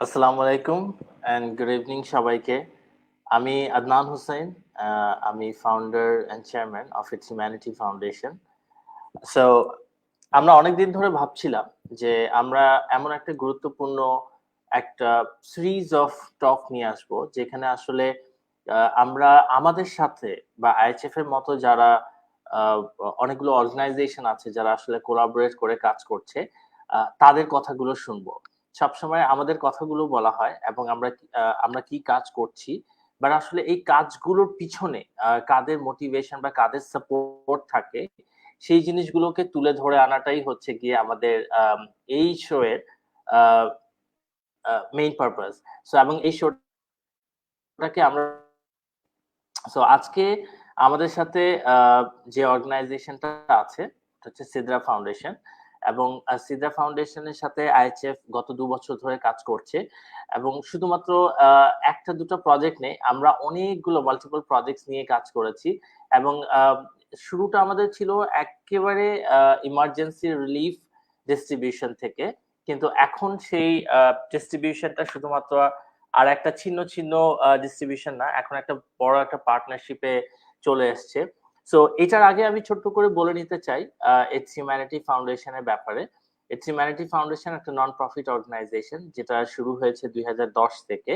আসসালামু আলাইকুম and good evening সবাইকে। আমি আদনান হোসেন, আমি founder and chairman of Its Humanity Foundation. So আমরা অনেকদিন ধরে ভাবছিলাম যে আমরা এমন একটা গুরুত্বপূর্ণ একটা সিরিজ অফ টক নিয়ে আসব যেখানে আসলে আমরা আমাদের সাথে বা আইএইচএফ এর মতো যারা অনেকগুলো অর্গানাইজেশন আছে যারা আসলে কোলাবোরেট করে কাজ করছে তাদের কথাগুলো শুনবো। সবসময় আমাদের কথাগুলো বলা হয় এবং আমরা কি কাজ করছি, বাট আসলে এই কাজগুলোর পিছনে কাদের মোটিভেশন বা কাদের সাপোর্ট থাকে সেই জিনিসগুলোকে তুলে ধরে আনাটাই হচ্ছে গিয়ে আমাদের এই শো এর মেইন পারপাস। সো এবং এই শোটাকে আমরা আজকে আমাদের সাথে যে অর্গানাইজেশনটা আছে হচ্ছে সিদ্রা ফাউন্ডেশন, এবং সিদ্রা ফাউন্ডেশনের সাথে আইএইচএফ গত 2 বছর ধরে কাজ করছে এবং শুধুমাত্র একটা দুটো প্রজেক্ট নেই, আমরা অনেকগুলো মাল্টিপল প্রজেক্টস নিয়ে কাজ করেছি। এবং শুরুটা আমাদের ছিল একেবারে ইমার্জেন্সি রিলিফ ডিস্ট্রিবিউশন থেকে, কিন্তু এখন সেই ডিস্ট্রিবিউশনটা শুধুমাত্র আর একটা ছিন্ন ছিন্ন ডিস্ট্রিবিউশন না, এখন একটা বড় একটা পার্টনারশিপে চলে এসছে। সো এটার আগে আমি ছোট্ট করে বলে নিতে চাই ইটস হিউম্যানিটি ফাউন্ডেশনের ব্যাপারে। ইটস হিউম্যানিটি ফাউন্ডেশন একটা নন প্রফিট অর্গানাইজেশন যেটা শুরু হয়েছে 2010 থেকে।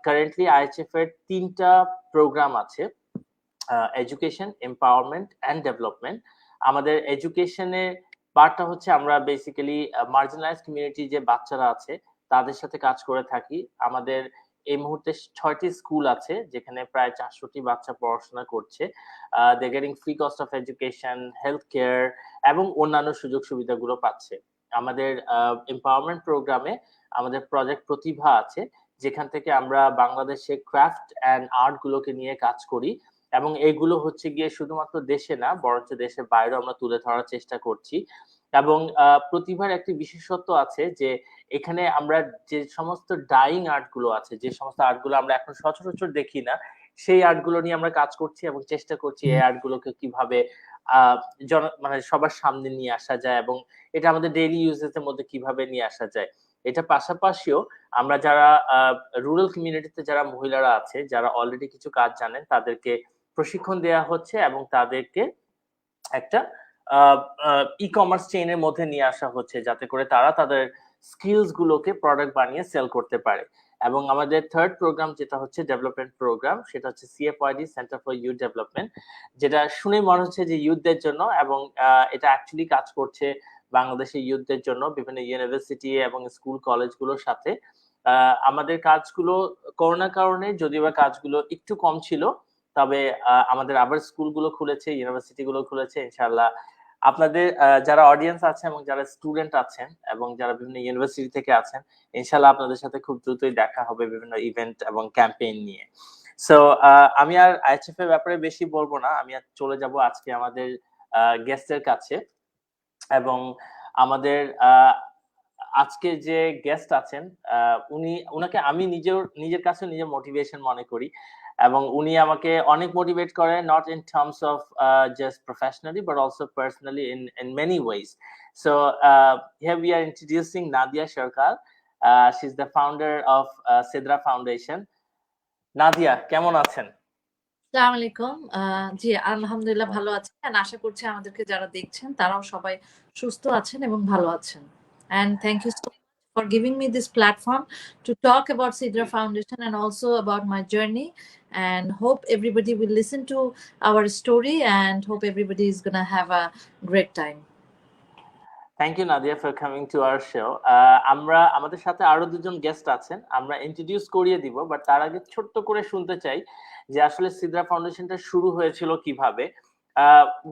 কারেন্টলি আইএইচএফ এর 3টা প্রোগ্রাম আছে, এডুকেশন, এম্পাওয়ারমেন্ট এন্ড ডেভেলপমেন্ট। আমাদের এডুকেশনের পার্টটা হচ্ছে আমরা বেসিক্যালি মার্জিনালাইজ কমিউনিটি যে বাচ্চারা আছে তাদের সাথে কাজ করে থাকি। আমাদের এই মুহূর্তে 6টি স্কুল আছে যেখানে প্রায় 400টি বাচ্চা পড়াশোনা করছে। They getting free cost of education, health care এবং অন্যান্য সুযোগ সুবিধাগুলো পাচ্ছে। আমাদের এম্পাওয়ারমেন্ট প্রোগ্রামে আমাদের প্রজেক্ট প্রতিভা আছে, যেখান থেকে আমরা বাংলাদেশে ক্রাফট অ্যান্ড আর্ট গুলোকে নিয়ে কাজ করি এবং এগুলো হচ্ছে গিয়ে শুধুমাত্র দেশে না বরঞ্চ দেশের বাইরেও আমরা তুলে ধরার চেষ্টা করছি। এবং প্রতিভার একটি বিশেষত্ব আছে যে এখানে আমরা যে সমস্ত ডাইং আর্ট গুলো আছে, যে সমস্ত আর্ট গুলো আমরা এখন সচরাচর দেখি না, সেই আর্ট গুলো নিয়ে আমরা কাজ করছি এবং চেষ্টা করছি এই আর্ট গুলোকে কিভাবে মানে সবার সামনে নিয়ে আসা যায় এবং এটা আমাদের ডেইলি ইউজেস এর মধ্যে কিভাবে নিয়ে আসা যায়। এটা পাশাপাশিও আমরা যারা রুরাল কমিউনিটিতে যারা মহিলারা আছে যারা অলরেডি কিছু কাজ জানেন তাদেরকে প্রশিক্ষণ দেওয়া হচ্ছে এবং তাদেরকে একটা ই কমার্স চেইনের মধ্যে নিয়ে আসা হচ্ছে যাতে করে তারা তাদের স্কিলস গুলোকে প্রোডাক্ট বানিয়ে সেল করতে পারে। এবং আমাদের থার্ড প্রোগ্রাম যেটা হচ্ছে ডেভেলপমেন্ট প্রোগ্রাম, সেটা হচ্ছে সিএফওয়াইডি, সেন্টার ফর ইউথ ডেভেলপমেন্ট, যেটা শুনে মনে হচ্ছে যে ইউথদের জন্য, এবং এটা অ্যাকচুয়ালি কাজ করছে বাংলাদেশের ইউথদের জন্য বিভিন্ন ইউনিভার্সিটি এবং স্কুল কলেজগুলোর সাথে। আমাদের কাজগুলো করোনার কারণে যদিও বা কাজগুলো একটু কম ছিল, তবে আমাদের আবার স্কুলগুলো খুলেছে, ইউনিভার্সিটি গুলো খুলেছে। ইনশাআল্লাহ আপনাদের যারা অডিয়েন্স আছেন এবং যারা স্টুডেন্ট আছেন এবং যারা বিভিন্ন ইউনিভার্সিটি থেকে আছেন, ইনশাআল্লাহ আপনাদের সাথে খুব দ্রুতই দেখা হবে বিভিন্ন ইভেন্ট এবং ক্যাম্পেইন নিয়ে। সো আমি আর আইএইচএফ এর ব্যাপারে বেশি বলবো না, আমি আর চলে যাব আজকে আমাদের গেস্টের কাছে। এবং আমাদের আজকে যে গেস্ট আছেন উনাকে আমি নিজের কাছে নিজের মোটিভেশন মনে করি, এবং উনি আমাকে অনেক মোটিভেট করে, not in terms of just professionally but also personally in many ways. So here we are introducing Nadia Sarkar. She is the founder of সিদ্রা foundation. Nadia, কেমন আছেন? আসসালামু আলাইকুম। জি আলহামদুলিল্লাহ ভালো আছি, and আশা করছি আমাদেরকে যারা দেখছেন তারাও সবাই সুস্থ আছেন এবং ভালো আছেন। And thank you so much for giving me this platform to talk about Sidrah Foundation and also about my journey, and hope everybody will listen to our story and hope everybody is gonna have a great time. Thank you Nadia for coming to our show. আমরা আমাদের সাথে আরো দুজন guest আছেন, আমরা introduce করিয়ে দিব, but তার আগে ছোট্ট করে শুনতে চাই যে আসলে সিদ্রা ফাউন্ডেশনটা শুরু হয়েছিল কিভাবে।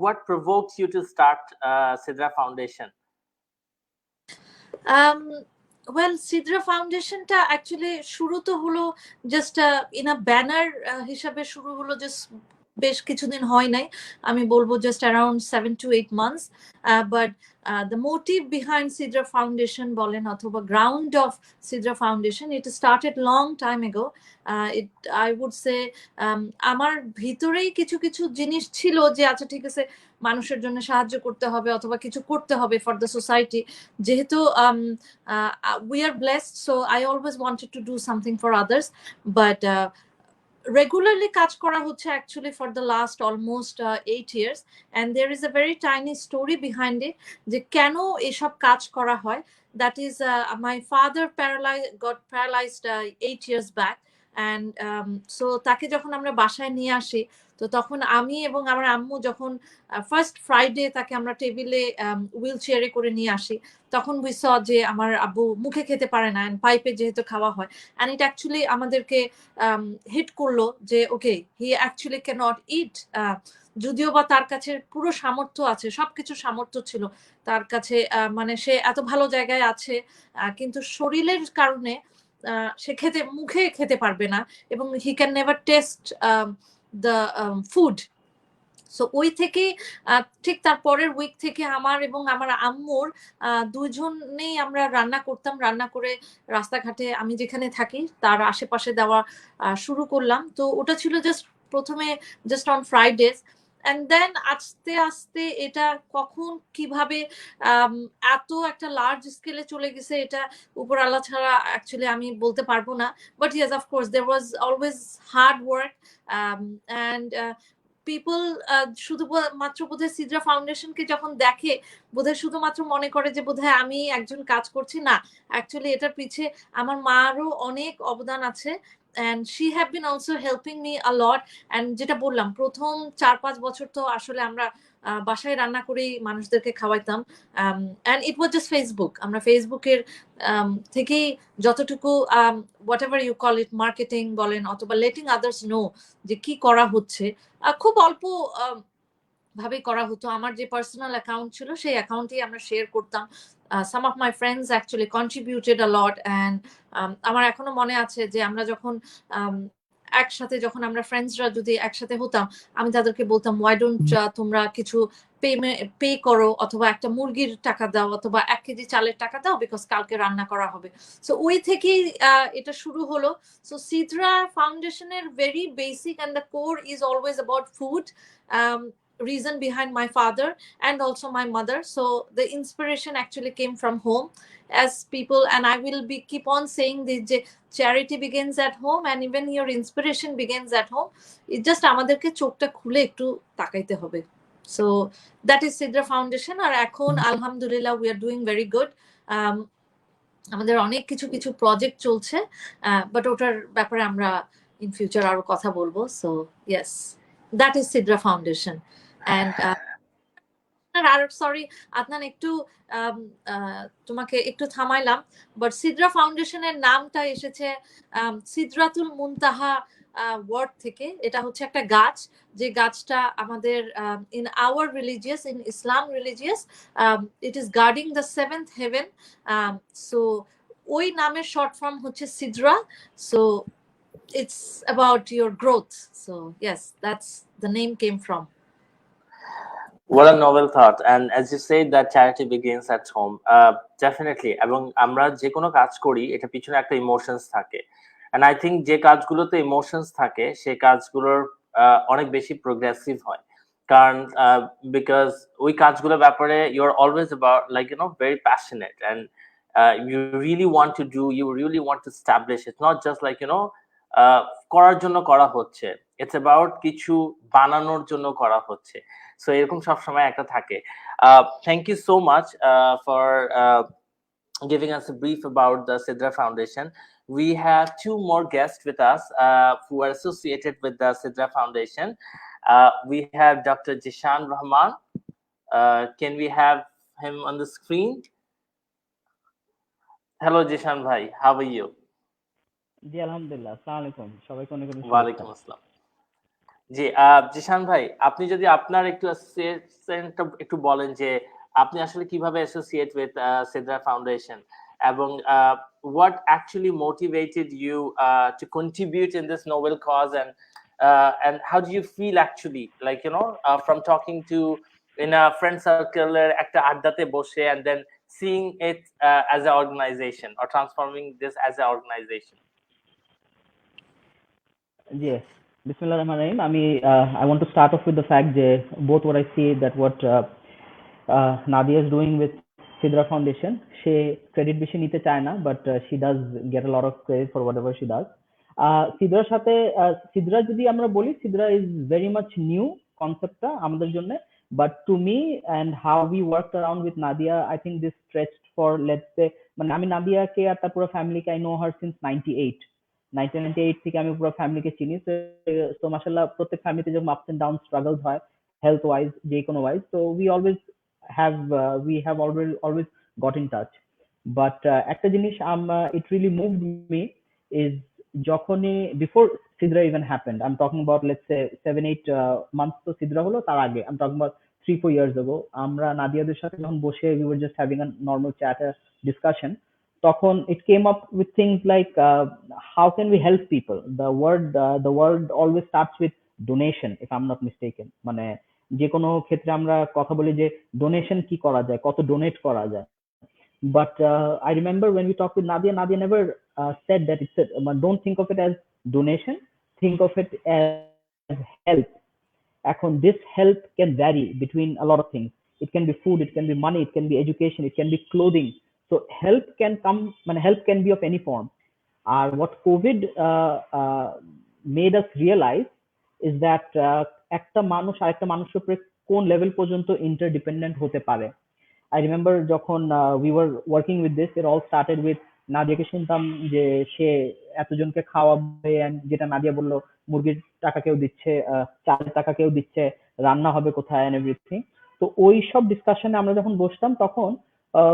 What provokes you to start Sidrah foundation? Well, Sidrah ফাউন্ডেশনটা অ্যাকচুয়ালি শুরু তো হলো জাস্ট ইন আ ব্যানার হিসাবে শুরু হলো, জাস্ট বেশ কিছুদিন হয় নাই, আমি বলবো just around 7 to 8 months, but the motive behind Sidrah Foundation বলেন অথবা ground of Sidrah Foundation, it started long time ago. I would say আমার ভিতরেই কিছু কিছু জিনিস ছিল যে আচ্ছা ঠিক আছে মানুষের জন্য সাহায্য করতে হবে অথবা কিছু করতে হবে for the society, যেহেতু we are blessed, so I always wanted to do something for others, but regularly কাজ করা হচ্ছে actually for the last almost 8 years, and there is a very tiny story behind it যে কেন এসব কাজ করা হয়. That is, my father got paralyzed 8 years back, and so তাকে যখন আমরা বাসায় নিয়ে আসি, তো তখন আমি এবং আমার আম্মু যখন ফার্স্ট ফ্রাইডে তাকে আমরা টেবিলে হুইল চেয়ারে করে নিয়ে আসি, তখন we saw যে আমার আব্বু মুখে খেতে পারে না, পাইপে যেহেতু খাওয়া হয়, and it actually আমাদেরকে হিট করলো যে ওকে হি অ্যাকচুয়ালি ক্যানট ইট, যদিও বা তার কাছে পুরো সামর্থ্য আছে, সবকিছু সামর্থ্য ছিল তার কাছে, মানে সে এত ভালো জায়গায় আছে, কিন্তু শরীরের কারণে সে মুখে খেতে পারবে না এবং he can never taste the food. So ওই থেকে ঠিক তার পরের উইক থেকে আমার এবং আমার আম্মুর দুজনেই আমরা রান্না করতাম, রান্না করে রাস্তাঘাটে আমি যেখানে থাকি তার আশেপাশে দেওয়া শুরু করলাম. তো ওটা ছিল জাস্ট প্রথমে just on Fridays, and then আস্তে আস্তে এটা কখন কিভাবে এত একটা লার্জ স্কেলে চলে গেছে এটা উপর আল্লাহ ছাড়া অ্যাকচুয়ালি আমি বলতে পারবো না. But yes of course there was always hard work, and people শুধুমাত্র বোধহয় সিদ্রা ফাউন্ডেশনকে যখন দেখে বোধহয় শুধুমাত্র মনে করে যে বোধহয় আমি একজন কাজ করছি, না, অ্যাকচুয়ালি এটার পিছে আমার মারও অনেক অবদান আছে, and she have been also helping me a lot. and যেটা বললাম প্রথম 4-5 বছর তো আসলে আমরা বাসায় রান্না করেই মানুষদেরকে খাওয়াইতাম, and it was just Facebook. আমরা ফেসবুকের থেকেই যতটুকু whatever you call it marketing বলেন অথবা letting others know যে কি করা হচ্ছে, খুব অল্প ভাবে করা হতো. আমার যে পার্সোনাল অ্যাকাউন্ট ছিল সেই অ্যাকাউন্টেই আমরা শেয়ার করতাম. some of my friends actually contributed a lot, and আমার এখনো মনে আছে যে আমরা যখন একসাথে যখন আমরা ফ্রেন্ডসরা যদি একসাথে হতাম, আমি তাদেরকে বলতাম ওয়াই ডোন্ট তোমরা কিছু পে করো অথবা একটা মুরগির টাকা দাও অথবা 1 কেজি চালের টাকা দাও, বিকজ কালকে রান্না করা হবে. সো ওই থেকেই এটা শুরু হলো. সো সিদ্রা ফাউন্ডেশনের very basic and the core is always about food, reason behind my father and also my mother. So the inspiration actually came from home, as people, and I will be keep on saying this, charity begins at home and even your inspiration begins at home. It just আমাদেরকে চোখটা খুলে একটু তাকাইতে হবে. So that is Sidrah Foundation. আর এখন আলহামদুলিল্লাহ we are doing very good. আমাদের অনেক কিছু কিছু প্রজেক্ট চলছে, বাট ওটার ব্যাপারে আমরা ইন ফিউচার আরো কথা বলবো. So yes, that is Sidrah Foundation. And আর সরি আদনান, একটু তোমাকে একটু থামাইলাম, বাট সিদ্রা ফাউন্ডেশনের নামটা এসেছে সিদরাতুল মুনতাহা ওয়ার্ড থেকে. এটা হচ্ছে একটা গাছ, যে গাছটা আমাদের in our religious, in Islam religious, it is guarding the 7th heaven. So ওই নামের শর্ট ফর্ম হচ্ছে Sidrah. So it's about your growth. So yes, that's the name came from. What a novel thought. And as you say that charity begins at home, definitely. এবং আমরা যে কোনো কাজ করি এটা পিছনে একটা ইমোশনস থাকে, and I think যে কাজগুলোতে ইমোশনস থাকে সেই কাজগুলোর অনেক বেশি প্রোগ্রেসিভ হয়, কারণ বিকজ ওই কাজগুলোর ব্যাপারে you are always about like very passionate, and you really want to do, you really want to establish. It's not just like করার জন্য করা হচ্ছে, it's about কিছু বানানোর জন্য করা হচ্ছে. সো এরকম সবসময় একটা থাকে. Thank you so much for giving us a brief about the Sidrah Foundation. We have 2 more guests with us who are associated with the Sidrah Foundation. We have Dr. Jishan Rahman. Can we have him on the screen? Hello Jishan bhai, how are you? জি আলহামদুলিল্লাহ, আসসালামু আলাইকুম, সবাইকে অনেক অনেক ওয়ালাইকুম আসসালাম. জি জিশান ভাই, আপনি যদি আপনার একটু অ্যাসোসিয়েশনটা একটু বলেন যে আপনি আসলে কিভাবে অ্যাসোসিয়েট উইথ সিদ্রা ফাউন্ডেশন, এবং what actually motivated you to contribute in this noble cause, and and how do you feel actually, like, you know, from talking to in a friend circle একটা আড্ডাতে বসে and then seeing it as an organization or transforming this as an organization? Yes. Bismillah Rahman Rahim. I want to start off with the fact that both what I see that what Nadia is doing with Sidrah Foundation, she credit বেশি নিতে চায় না, but she does get a lot of credit for whatever she does. সিদ্রার সাথে সিদ্রা যদি আমরা বলি, সিদ্রা is very much new conceptটা আমাদের জন্য, but to me and how we worked around with Nadia, I think this stretched for, let's say, মানে আমি নাদিয়াকে আর তার পুরো ফ্যামিলিকে I know her since 1998 থেকে আমি পুরো ফ্যামিলিকে চিনি। তো মাশাআল্লাহ প্রত্যেক ফ্যামিলিতে যখন আপস এন্ড ডাউন স্ট্রাগলস হয় হেলথ ওয়াইজ যে কোনো ওয়াইজ, তো we have always got in touch. But একটা জিনিস it really moved me is যখনই before Sidrah even happened, I'm talking about let's say 7-8 months তো Sidrah হলো, তার আগে I'm talking about 3-4 years ago, আমরা নাদিয়াদের সাথে যখন বসে we were just having a normal chat, a discussion, তখন it came up with things like how can we help people. The word always starts with donation if I'm not mistaken, মানে যে কোনো ক্ষেত্রে আমরা কথা বলি যে ডোনেশন কি করা যায়, কত ডোনেট করা যায়। But I remember when we talked with Nadia, Nadia never said that don't think of it as donation, think of it as help. এখন this help can vary between a lot of things. It can be food, it can be money, it can be education, it can be clothing. So help can be of any form. What COVID made us realize is that একটা মানুষ আরেকটা মানুষের উপরে কোন level পর্যন্ত interdependent হতে পারে। I remember যখন we were working with this, it all started with নাদিয়াকে শুনতাম যে সে এতজনকে খাওয়াবে, যেটা নাদিয়া বললো মুরগির টাকা কেউ দিচ্ছে, চালের টাকা কেউ দিচ্ছে, রান্না হবে কোথায় and everything. তো ওই সব ডিসকাশনে আমরা যখন বসতাম তখন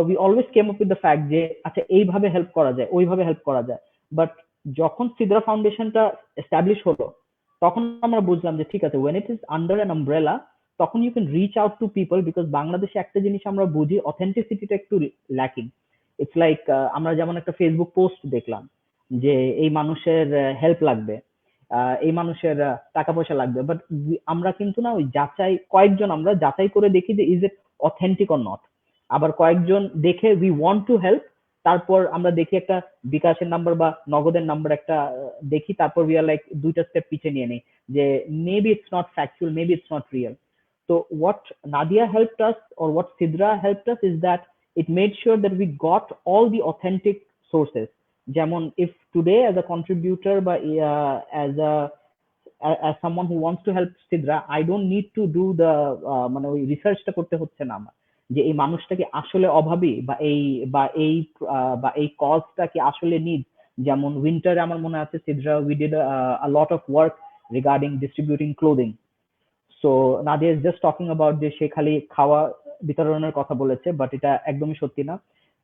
we always came up with the fact যে আচ্ছা এইভাবে হেল্প করা যায়, ওইভাবে হেল্প করা যায়। বাট যখন সিদ্রা ফাউন্ডেশনটা এস্টাবলিশ হলো তখন আমরা বুঝলাম যে ঠিক আছে, when it is under an umbrella তখন you can reach out to people, because বাংলাদেশে একটা জিনিস আমরা বুঝি অথেন্টিসিটিটা একটু ল্যাকিং। ইটস লাইক আমরা যেমন একটা ফেসবুক পোস্ট দেখলাম যে এই মানুষের হেল্প লাগবে, এই মানুষের টাকা পয়সা লাগবে, বাট আমরা কিন্তু না ওই কয়েকজন আমরা যাচাই করে দেখি যে is it authentic or not. আবার কয়েকজন দেখে উই ওয়ান্ট টু হেল্প, তারপর আমরা দেখি একটা বিকাশের নাম্বার বা নগদের নাম্বার একটা দেখি, তারপর উই আর লাইক দুইটা স্টেপ পিছিয়ে নিয়ে নেই যে maybe it's not factual, maybe it's not real. So what Nadia helped us, or what Sidrah helped us, is that it made sure that we got all the authentic sources. যেমন if today as a contributor, but as someone who wants to help Sidrah, I don't need to do the মানে ওই রিসার্চটা করতে হচ্ছে না আমার যে এই মানুষটা কি আসলে অভাবী বা এই কজটা কি আসলে নিড। যেমন উইন্টারে আমার মনে আছে Sidrah we did a lot of work regarding distributing clothing. So Nadia is just talking about যে সে খালি খাওয়া বিতরণের কথা বলেছে, বাট এটা একদমই সত্যি না।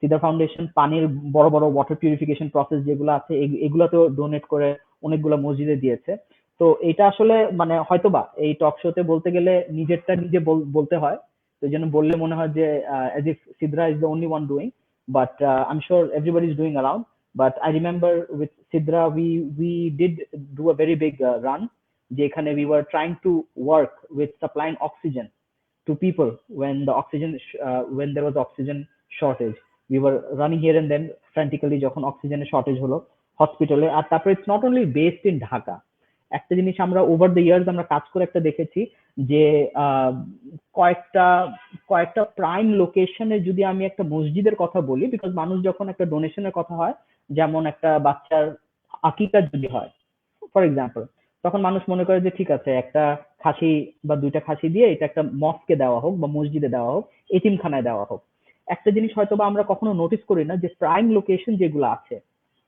সিদ্রাহ ফাউন্ডেশন পানির বড় বড় ওয়াটার পিউরিফিকেশন প্রসেস যেগুলো আছে এগুলোতেও ডোনেট করে অনেকগুলো মসজিদে দিয়েছে। তো এটা আসলে মানে হয়তোবা এই টক শোতে বলতে গেলে নিজেরটা নিজে বলতে হয়, তো এই জন্য বললে মনে হয় যে as if Sidrah is the only one doing, but I'm sure everybody is doing around. But I remember with Sidrah we did do a very big run যেখানে we were trying to work with supplying oxygen to people when there was oxygen shortage. We were running here and then frantically যখন অক্সিজেনের shortage হলো হসপিটালে। আর তারপরে it's not only based in Dhaka, একটা জিনিস আমরা over the years আমরা কাজ করে একটা দেখেছি যে কয়েকটা প্রাইম লোকেশনে যদি আমি একটা মসজিদের কথা বলি, বিকজ মানুষ যখন একটা ডোনেশনের কথা হয়, যেমন একটা বাচ্চার আকিকা যদি হয় ফর এক্সাম্পল, তখন মানুষ মনে করে যে ঠিক আছে একটা খাসি বা দুইটা খাসি দিয়ে এটা একটা মস্কে দেওয়া হোক বা মসজিদে দেওয়া হোক, এতিমখানায় দেওয়া হোক। একটা জিনিস হয়তো বা আমরা কখনো নোটিস করি না যে প্রাইম লোকেশন যেগুলো আছে,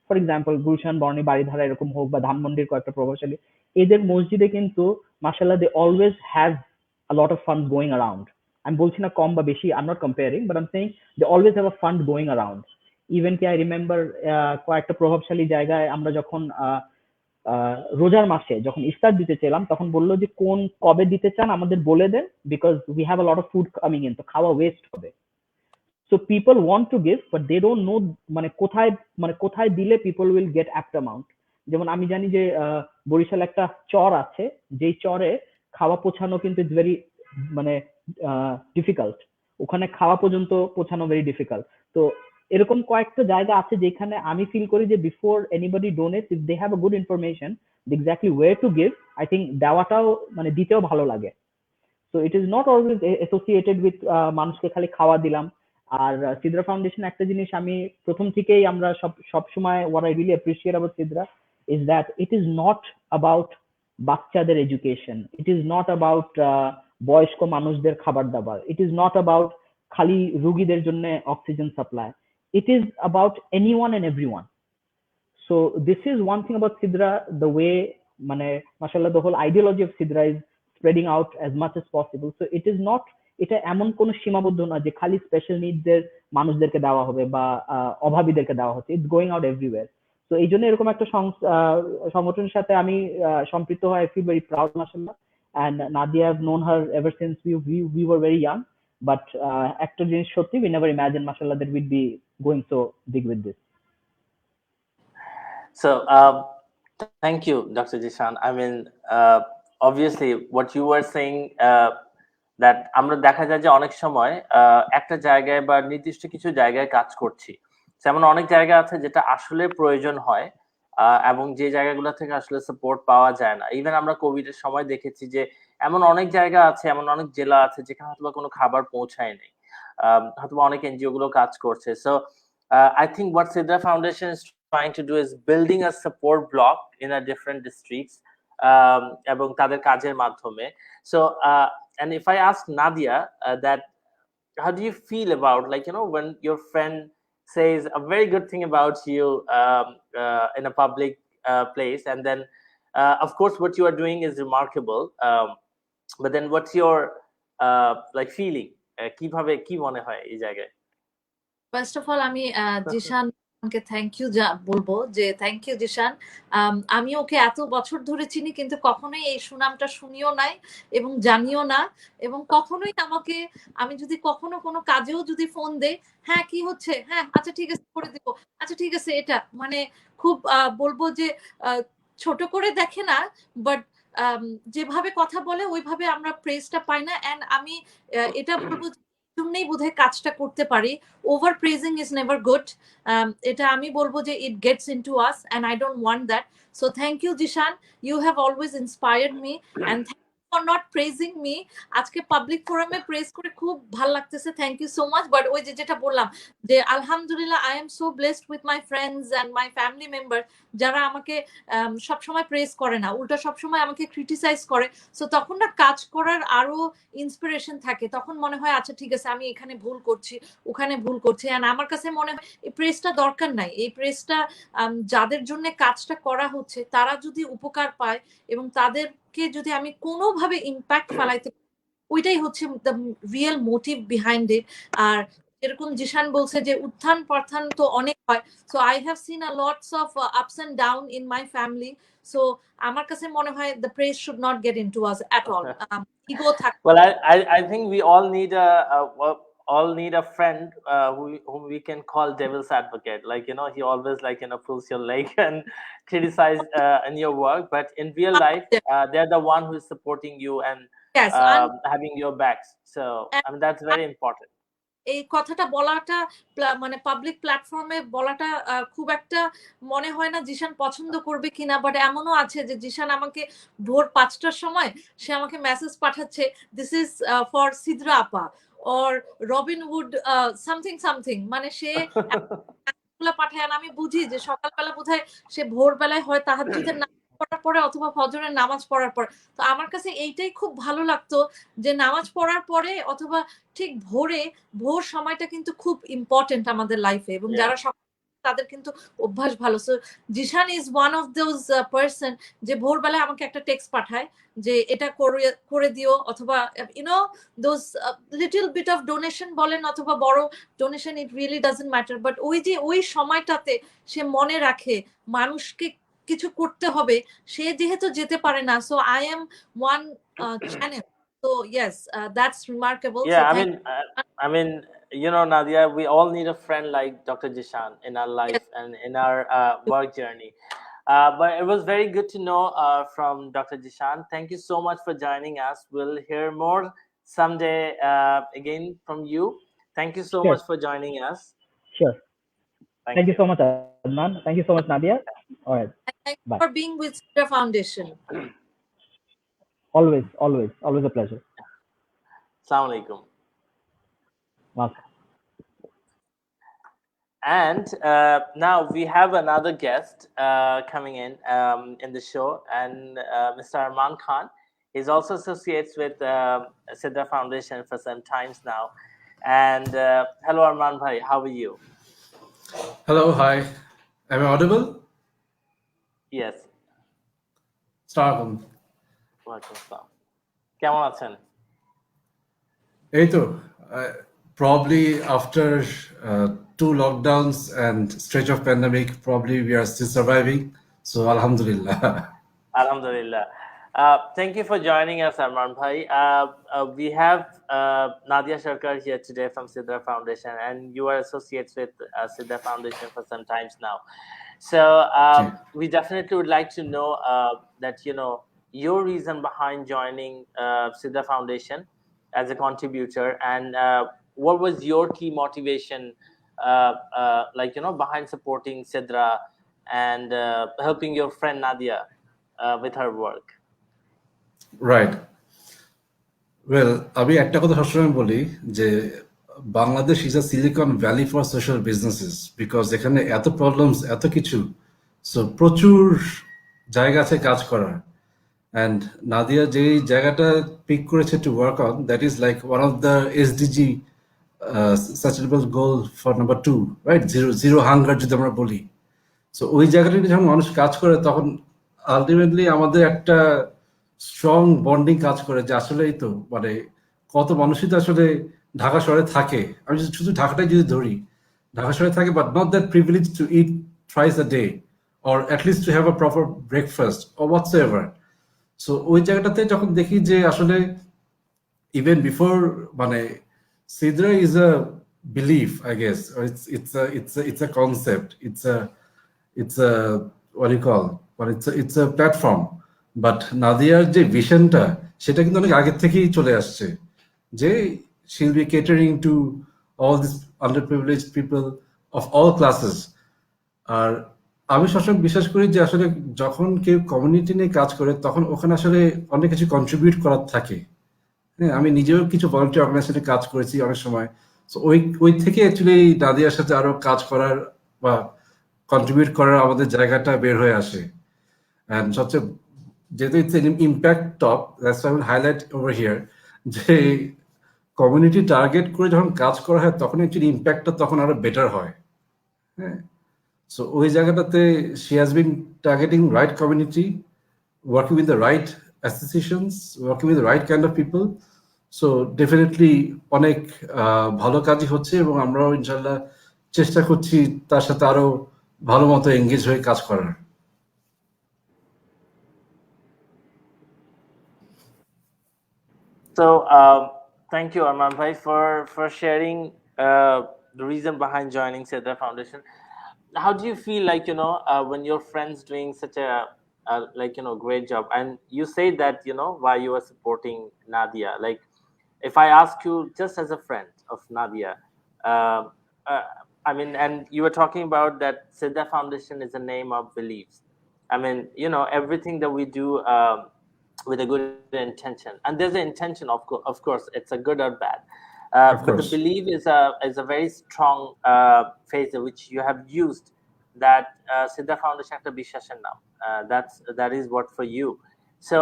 ফর এক্সাম্পল গুলশান, বর্ণি, বাড়িধারা এরকম হোক বা ধানমন্ডির কয়েকটা প্রভাবশালী, এদের মসজিদে কিন্তু মাশাআল্লাহ they always have a lot of fund going around. আমি বলছি না কম বা বেশি, I am not comparing, but I am saying they always have a fund going around. Even কি আই রিমেম্বার কয়েকটা প্রভাবশালী জায়গায় আমরা যখন রোজার মাসে যখন ইফতার দিতে চাইলাম তখন বললো যে কবে দিতে চান আমাদের বলে দেন, because we have a lot of food coming in, তো খাওয়া ওয়েস্ট হবে। So people want to give but they don't know মানে কোথায় দিলে people will get apt amount. যেমন আমি জানি যে বরিশাল একটা চর আছে, যেই চরে খাওয়া পৌঁছানো কিন্তু ইটস ভেরি মানে ডিফিকাল্ট। ওখানে খাওয়া পর্যন্ত পৌঁছানো ভেরি ডিফিকাল্ট। তো এরকম কয়েকটা জায়গা আছে যেখানে আমি ফিল করি যে before anybody donates, if they have a good information exactly way to give, I think দেওয়াটাও মানে দিতেও ভালো লাগে। So it is not always associated with মানুষকে খালি খাওয়া দিলাম। আর সিদ্রা ফাউন্ডেশন একটা জিনিস আমি প্রথম থেকেই আমরা সব সময় what I really appreciate about Sidrah is that it is not about বাচ্চাদের education, it is not about বয়স্ক মানুষদের খাবার দাবার, ইট ইজ নট অ্যাবাউট খালি রুগীদের জন্য oxygen supply, it is about anyone and everyone. So this is one thing about Sidra, the way mane mashallah the whole ideology of Sidra is spreading out as much as possible. So it is not, এটা এমন কোনো সীমাবদ্ধ না যে খালি special নিডসের মানুষদেরকে দেওয়া হবে বা অভাবীদেরকে দেওয়া হচ্ছে, ইটস গোয়িং আউট এভরিওয়্যার। তো এই জন্য এরকম একটা সংগঠনের সাথে আমি সম্পৃক্ত হয়ে আই ফিল ভেরি প্রাউড মাশাআল্লাহ। and Nadia, I've known her ever since we were very young, but একটা জিনিস সত্যি, we never imagined mashallah that we'd be going so big with this. So thank you, Dr. Jishan. I mean, obviously what you were saying, that আমরা দেখা যায় যে অনেক সময় একটা জায়গায় বা নির্দিষ্ট কিছু জায়গায় কাজ করছি, যেমন অনেক জায়গা আছে যেটা আসলে প্রয়োজন হয় এবং যে জায়গাগুলো থেকে আসলে সাপোর্ট পাওয়া যায় না। ইভেন আমরা কোভিড এর সময় দেখেছি যে এমন অনেক জায়গা আছে, এমন অনেক জেলা আছে যেখানে হয়তো কোনো খাবার পৌঁছায়নি, হয়তো অনেক এনজিও গুলো কাজ করছে। So I think what Sidrah Foundation is trying to do is building a support block in a different districts এবং তাদের কাজের মাধ্যমে। So and if I ask Nadia that how do you feel about, like, you know, when your friend says a very good thing about you in a public place, and then of course what you are doing is remarkable, but then what's your like feeling, কিভাবে কি মনে হয় এই জায়গায়? First of all আমি জিশানকে thank you বলবো, যে thank you Zeeshan. আমি ওকে এত বছর ধরে চিনি, কিন্তু কখনোই এই সুনামটা শুনিও নাই এবং জানিও না, এবং কখনোই আমাকে, আমি যদি কখনো কোনো কাজেও যদি ফোন দেই, হ্যাঁ কি হচ্ছে, হ্যাঁ আচ্ছা ঠিক আছে করে দিব, আচ্ছা ঠিক আছে, এটা মানে খুব বলবো যে ছোট করে দেখে না, বাট যেভাবে কথা বলে ওইভাবে আমরা প্রেজটা পাই না। এন্ড আমি এটা বলবো জন্যই বোধহয় কাজটা করতে পারি। Over praising is never good, এটা আমি বলবো যে it gets into us, and I don't want that. So thank you Zeeshan, you have always inspired me, and for not praising me. আজকে পাবলিক ফোরামে প্রেজ করে খুব ভালো লাগতেছে, thank you so much. But ওই যেটা বললাম যে আলহামদুলিল্লাহ I am so blessed with my friends and my family member, যারা আমাকে সবসময় প্রেস করে না, উল্টা সবসময় আমাকে ক্রিটিসাইজ করে। সো তখন না কাজ করার আরো ইন্সপিরেশন থাকে, তখন মনে হয় আচ্ছা ঠিক আছে আমি এখানে ভুল করছি, ওখানে ভুল করছি। এন্ড আমার কাছে মনে হয় এই প্রেসটা দরকার নাই, এই প্রেসটা যাদের জন্য কাজটা করা হচ্ছে তারা যদি উপকার পায় এবং তাদেরকে যদি আমি কোনোভাবে ইম্প্যাক্ট ফেলাইতে, ওইটাই হচ্ছে the real motive behind it. আর এরকম জিশান বলছে যে উত্থান পথান তো অনেক হয়, so I have seen a lots of ups and down in my family. So আমার কাছে মনে হয় the press should not get into us at all. Ego থাকে। Well, I think we all need a friend whom we can call devil's advocate. Like, you know, he always, like, you know, pulls your leg and criticize in your work, but in real life they're the one who is supporting you and Yes, having your backs. So I mean that's very important. এই কথাটা বলাটা মানে public প্ল্যাটফর্মে বলাটা খুব একটা মনে হয় না জিশান পছন্দ করবে কিনা, বাট এমনও আছে যে জিশান আমাকে ভোর 5টার সময় সে আমাকে মেসেজ পাঠাচ্ছে, দিস ইজ ফর সিদ্রা আপা অর রবিনহুড সামথিং সামথিং, মানে সে পাঠায়। আমি বুঝি যে সকালবেলা বোধহয় সে ভোরবেলায় হয় তাহাজ্জুদের নামাজ পড়ার পরে অথবা ফজরের নামাজ পড়ার পর। তো আমার কাছে এইটাই খুব ভালো লাগতো যে নামাজ পড়ার পরে অথবা ঠিক ভোর সময়টা কিন্তু খুব ইম্পর্টেন্ট আমাদের লাইফে, এবং যারা তাদের কিন্তু অভ্যাস ভালো। So Zeeshan is one of those person যে ভোরবেলায় আমাকে একটা টেক্সট পাঠায় যে এটা করে দিও, অথবা you know those little bit of donation বলেন অথবা বড় donation, it really doesn't matter, but ওই যে ওই সময়টাতে সে মনে রাখে মানুষকে কিছু করতে হবে, সে যেহেতু যেতে পারে না। So I am one channel. So yes, that's remarkable. Yeah, so I mean, you know, Nadia, we all need a friend like Dr. Jishan in our life, yes, and in our work journey. But it was very good to know from Dr. Jishan. Thank you so much for joining us. We'll hear more someday again from you. Thank you so Sure. much for joining us. Sure. Thank Thank you you. so much, Adnan. Thank you so much, Nadia. All right. And thank you Bye. for being with Sidrah Foundation. Always, always, always a pleasure. Assalamu alaikum. Welcome. And now we have another guest coming in the show, and Mr. Arman Khan. He's also associates with Sidrah Foundation for some times now. And hello, Arman Bhai, how are you? Hello, hi. Am I audible? Yes. Assalamualaikum. ওয়ালাইকুম আসসালাম। কেমন আছেন? এই তো, probably after 2 lockdowns and stretch of pandemic, probably we are still surviving. So, Alhamdulillah. Alhamdulillah. Thank you for joining us, Arman Bhai. We have Nadia Sarker here today from Sidrah Foundation, and you are associates with Sidrah Foundation for some times now. So Okay. we definitely would like to know that, you know, your reason behind joining Sidrah Foundation as a contributor, and what was your key motivation, like, you know, behind supporting Sidrah and helping your friend Nadia with her work. Right. Well, আমি একটা কথা সবসময় বলি যে Bangladesh is a Silicon Valley for social businesses, because এখানে এত problems, এত কিছু, সো প্রচুর জায়গা আছে কাজ করার। অ্যান্ড নাদিয়া যেই জায়গাটা পিক করেছে to work on, that is like one of the SDG sustainable goal for number 2, right? Zero hunger যদি আমরা বলি। সো ওই জায়গাটা যখন মানুষ কাজ করে, তখন আলটিমেটলি আমাদের একটা স্ট্রং বন্ডিং কাজ করে যে আসলেই তো মানে কত মানুষই তো আসলে ঢাকা শহরে থাকে। আমি শুধু ঢাকাটাই যদি ধরি, ঢাকা শহরে থাকে, but not that privilege two it thrice a day or at least to have a proper breakfast or হোয়াটসএভার। So ওই জায়গাটাতে যখন দেখি যে আসলে even before মানে Sidrah is a belief, I guess, or it's a concept, it's a what do you call, but it's a platform. But Nadiaর যে ভিশনটা, সেটা কিন্তু অনেক আগে থেকেই চলে আসছে যে she'll be catering to all these underprivileged people of all classes. আর আমি সবসময় বিশ্বাস করি যে আসলে যখন কেউ কমিউনিটি নিয়ে কাজ করে, তখন ওখানে আসলে অনেক কিছু কন্ট্রিবিউট করার থাকে। হ্যাঁ, আমি নিজেও কিছু ভলান্টিয়ার অর্গানাইজেশনে কাজ করেছি অনেক সময়। সো ওই থেকে অ্যাকচুয়ালি নাদিয়ার সাথে আরো কাজ করার বা কন্ট্রিবিউট করার আমাদের জায়গাটা বের হয়ে আসে। অ্যান্ড সবচেয়ে যেহেতু it's impact top, that's I will highlight over here, যে কমিউনিটি টার্গেট করে যখন কাজ করা হয়, তখন অ্যাকচুয়ালি ইম্প্যাক্টটা তখন আরো বেটার হয়। হ্যাঁ, সো ওই জায়গাটাতে she has been targeting right community, working with the right associations, working with the right kind of people. So definitely অনেক ভালো কাজই হচ্ছে, এবং আমরাও ইনশাল্লাহ চেষ্টা করছি তার সাথে আরো ভালো মতো এঙ্গেজ হয়ে কাজ করার। So thank you, Arman Bhai, for sharing the reason behind joining Sidrah Foundation. How do you feel, like, you know, when your friends doing such a like, you know, great job, and you say that, you know, why you are supporting Nadia? Like, if I ask you just as a friend of Nadia, uh, I mean, and you were talking about that Sidrah Foundation is a name of beliefs. I mean, you know, everything that we do with a good intention, and there's an intention, of course, it's a good or bad, Of but the course. belief is a very strong phrase which you have used, that Sidrah Foundation একটা বিশ্বাসের নাম. That is what for you. So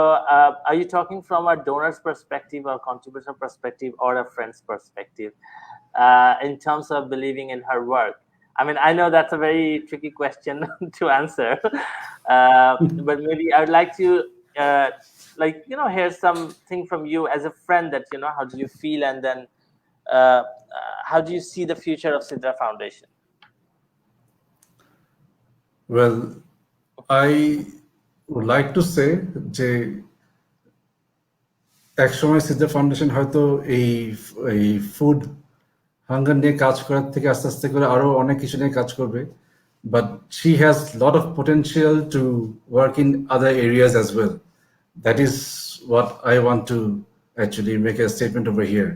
are you talking from a donor's perspective or contributor perspective or a friend's perspective in terms of believing in her work? I mean, I know that's a very tricky question to answer, but maybe I would like to like, you know, hear something from you as a friend, that, you know, how do you feel, and then how do you see the future of Sidrah Foundation? Well, I would like to say যে একসময় সিদ্ধার foundation হয়তো এই food hunger নিয়ে কাজ করার থেকে আস্তে আস্তে করে আরো অনেক কিছু নিয়ে কাজ করবে। but she has a lot of potential to work in other areas as well. That is what I want to actually make a statement over here.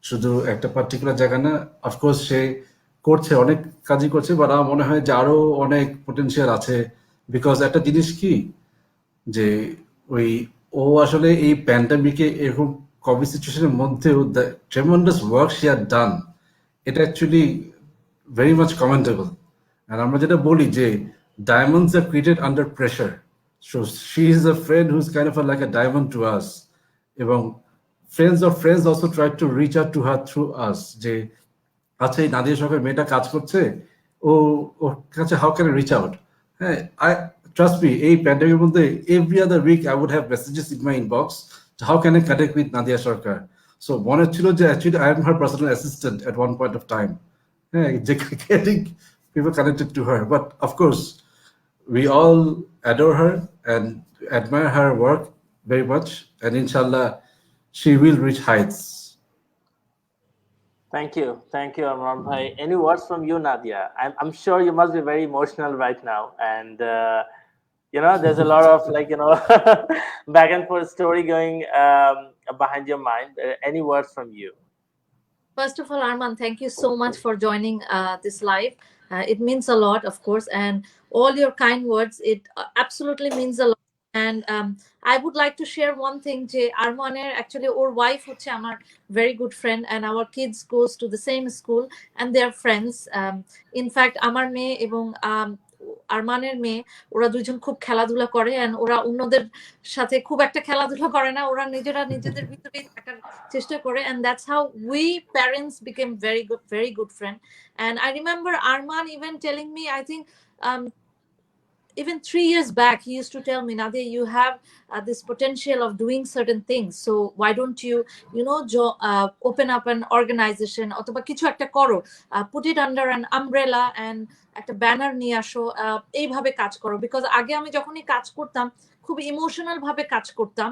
শুধু একটা পার্টিকুলার জায়গা না, অফকোর্স সে করছে, অনেক কাজই করছে, বাট আমার মনে হয় যে আরো অনেক পোটেনশিয়াল আছে। বিকজ একটা জিনিস কি, যে ওই ও আসলে এই প্যান্ডামিকে এরকম কোভিড সিচুয়েশনের মধ্যেও the tremendous work she had done, এটা অ্যাকচুয়ালি ভেরি মাচ কমেন্টেবল। আর আমরা যেটা বলি যে diamonds R created under pressure, so she is a friend who is kind of like a diamond to us. এবং friends also tried to reach out to her through us, যে আচ্ছা এই নাদিয়া সরকার মেয়েটা কাজ করছে, ও ওর কাছে হাউ ক্যান রিচ আউট। হ্যাঁ, আই ট্রাস্ট মি, এই প্যান্ডামিকের মধ্যে every other week I would have messages in my inbox, how can I connect with Nadia Sarkar. So মনে হচ্ছিল যে actually I am her personal assistant at one point of time. হ্যাঁ, যে getting people connected to her. But of course we all adore her and admire her work very much, and inshallah she will reach heights. Thank you, Arman bhai. Any words from you, Nadia? I'm sure you must be very emotional right now, and there's a lot of back and forth story going behind your mind. Any words from you? First of all, Arman, thank you so much for joining this live. It means a lot, of course, and all your kind words, it absolutely means a lot. And I would like to share one thing, je Armaner actually or wife hoche amar very good friend, and our kids goes to the same school and they are friends. In fact, amar meye ebong আরমানের মেয়ে, ওরা দুইজন খুব খেলাধুলা করে, and ওরা অন্যদের সাথে খুব একটা খেলাধুলা করে না, ওরা নিজেদের ভিতরেই থাকার চেষ্টা করে, and that's how we parents became very good friend. And I remember Arman even telling me, I think even 3 years back, he used to tell me, Nadia, you have this potential of doing certain things, so why don't you open up an organization, অথবা কিছু একটা করো, put it under an umbrella and একটা banner নিয়ে আসো, এইভাবে কাজ করো। বিকজ আগে আমি যখনই কাজ করতাম খুব ইমোশনাল ভাবে কাজ করতাম,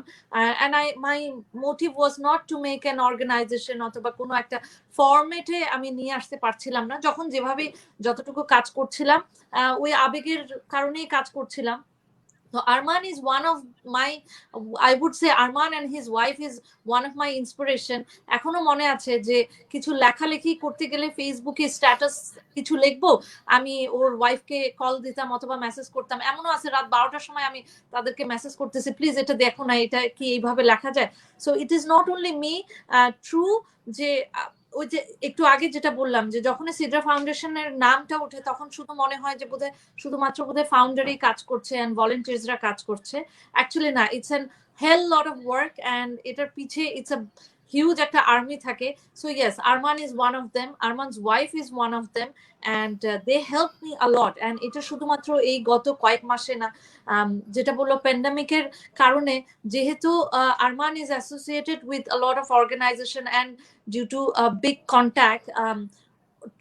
and my motive was not to make an organization অথবা কোনো একটা ফরম্যাটে আমি নিয়ে আসতে পারছিলাম না। যখন যেভাবে যতটুকু কাজ করছিলাম ওই আবেগের কারণেই কাজ করছিলাম। So Arman is one of my, I would say Arman and his wife is one of my inspiration. এখনো মনে আছে যে কিছু লেখালেখি করতে গেলে ফেসবুকে স্ট্যাটাস কিছু লিখবো, আমি ওর ওয়াইফকে কল দিতাম অথবা মেসেজ করতাম। এমনও আছে রাত 12টার সময় আমি তাদেরকে মেসেজ করতেছি, প্লিজ এটা দেখো না, এটা কি এইভাবে লেখা যায়। So it is not only me, true যে ওই যে একটু আগে যেটা বললাম, যে যখন সিডরা ফাউন্ডেশনের নামটা ওঠে তখন শুধু মনে হয় যে বোধহয় শুধুমাত্র ফাউন্ডারই কাজ করছে এন্ড ভলেন্টিয়ার্সরা কাজ করছে। অ্যাকচুয়ালি না, it's an hell lot of work, and এটার পিছে ইটস আ হিউজ একটা আর্মি থাকে। So yes, Arman is one of them, Arman's wife is one of them, and they helped me a lot. and এটা শুধুমাত্র এই গত কয়েক মাসে না, যেটা বললো প্যান্ডামিকের কারণে, যেহেতু Arman is associated with a lot of organization and due to a big contact,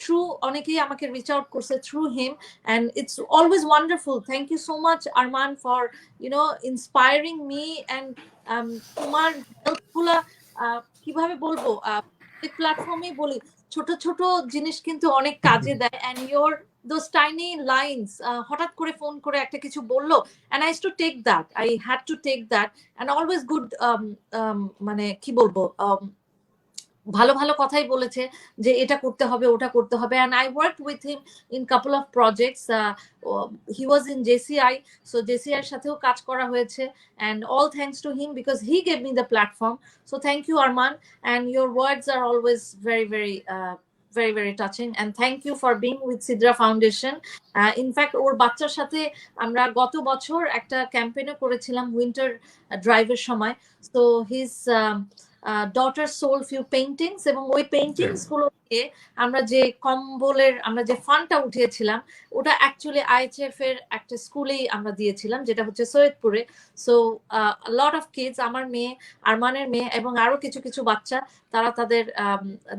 through অনেকেই আমাকে reach out করছে through him, and it's always wonderful. Thank you so much, Arman, for inspiring me, and তোমার help গুলা কিভাবে বলবো, প্ল্যাটফর্মে বলি ছোট ছোট জিনিস কিন্তু অনেক কাজে দেয়, and your those tiny lines, হঠাৎ করে ফোন করে একটা কিছু বললো, and I used to take that, I had to take that, and always good মানে কি বলবো, ভালো ভালো কথাই বলেছে যে এটা করতে হবে ওটা করতে হবে, and I worked with him in couple of projects. He was in JCI, so JCI এর সাথেও কাজ করা হয়েছে, and all thanks to him because he gave me the platform. So thank you, Arman, and your words are always very touching, and thank you for being with Sidrah Foundation. In fact, ওর বাচ্চার সাথে আমরা গত বছর একটা ক্যাম্পেইনও করেছিলাম winter ড্রাইভের সময়। So his daughter sold few paintings, এবং ওই পেইন্টিংস গুলো দিয়ে আমরা যে কম্বলের আমরা যে ফান্ডটা উঠিয়েছিলাম ওটা অ্যাকচুয়ালি IHF এর একটা স্কুলেই আমরা দিয়েছিলাম, যেটা হচ্ছে সৈয়দপুরে। সো লট অফ কিডস, আমার মেয়ে, আরমানের মেয়ে এবং আরো কিছু কিছু বাচ্চা, তারা তাদের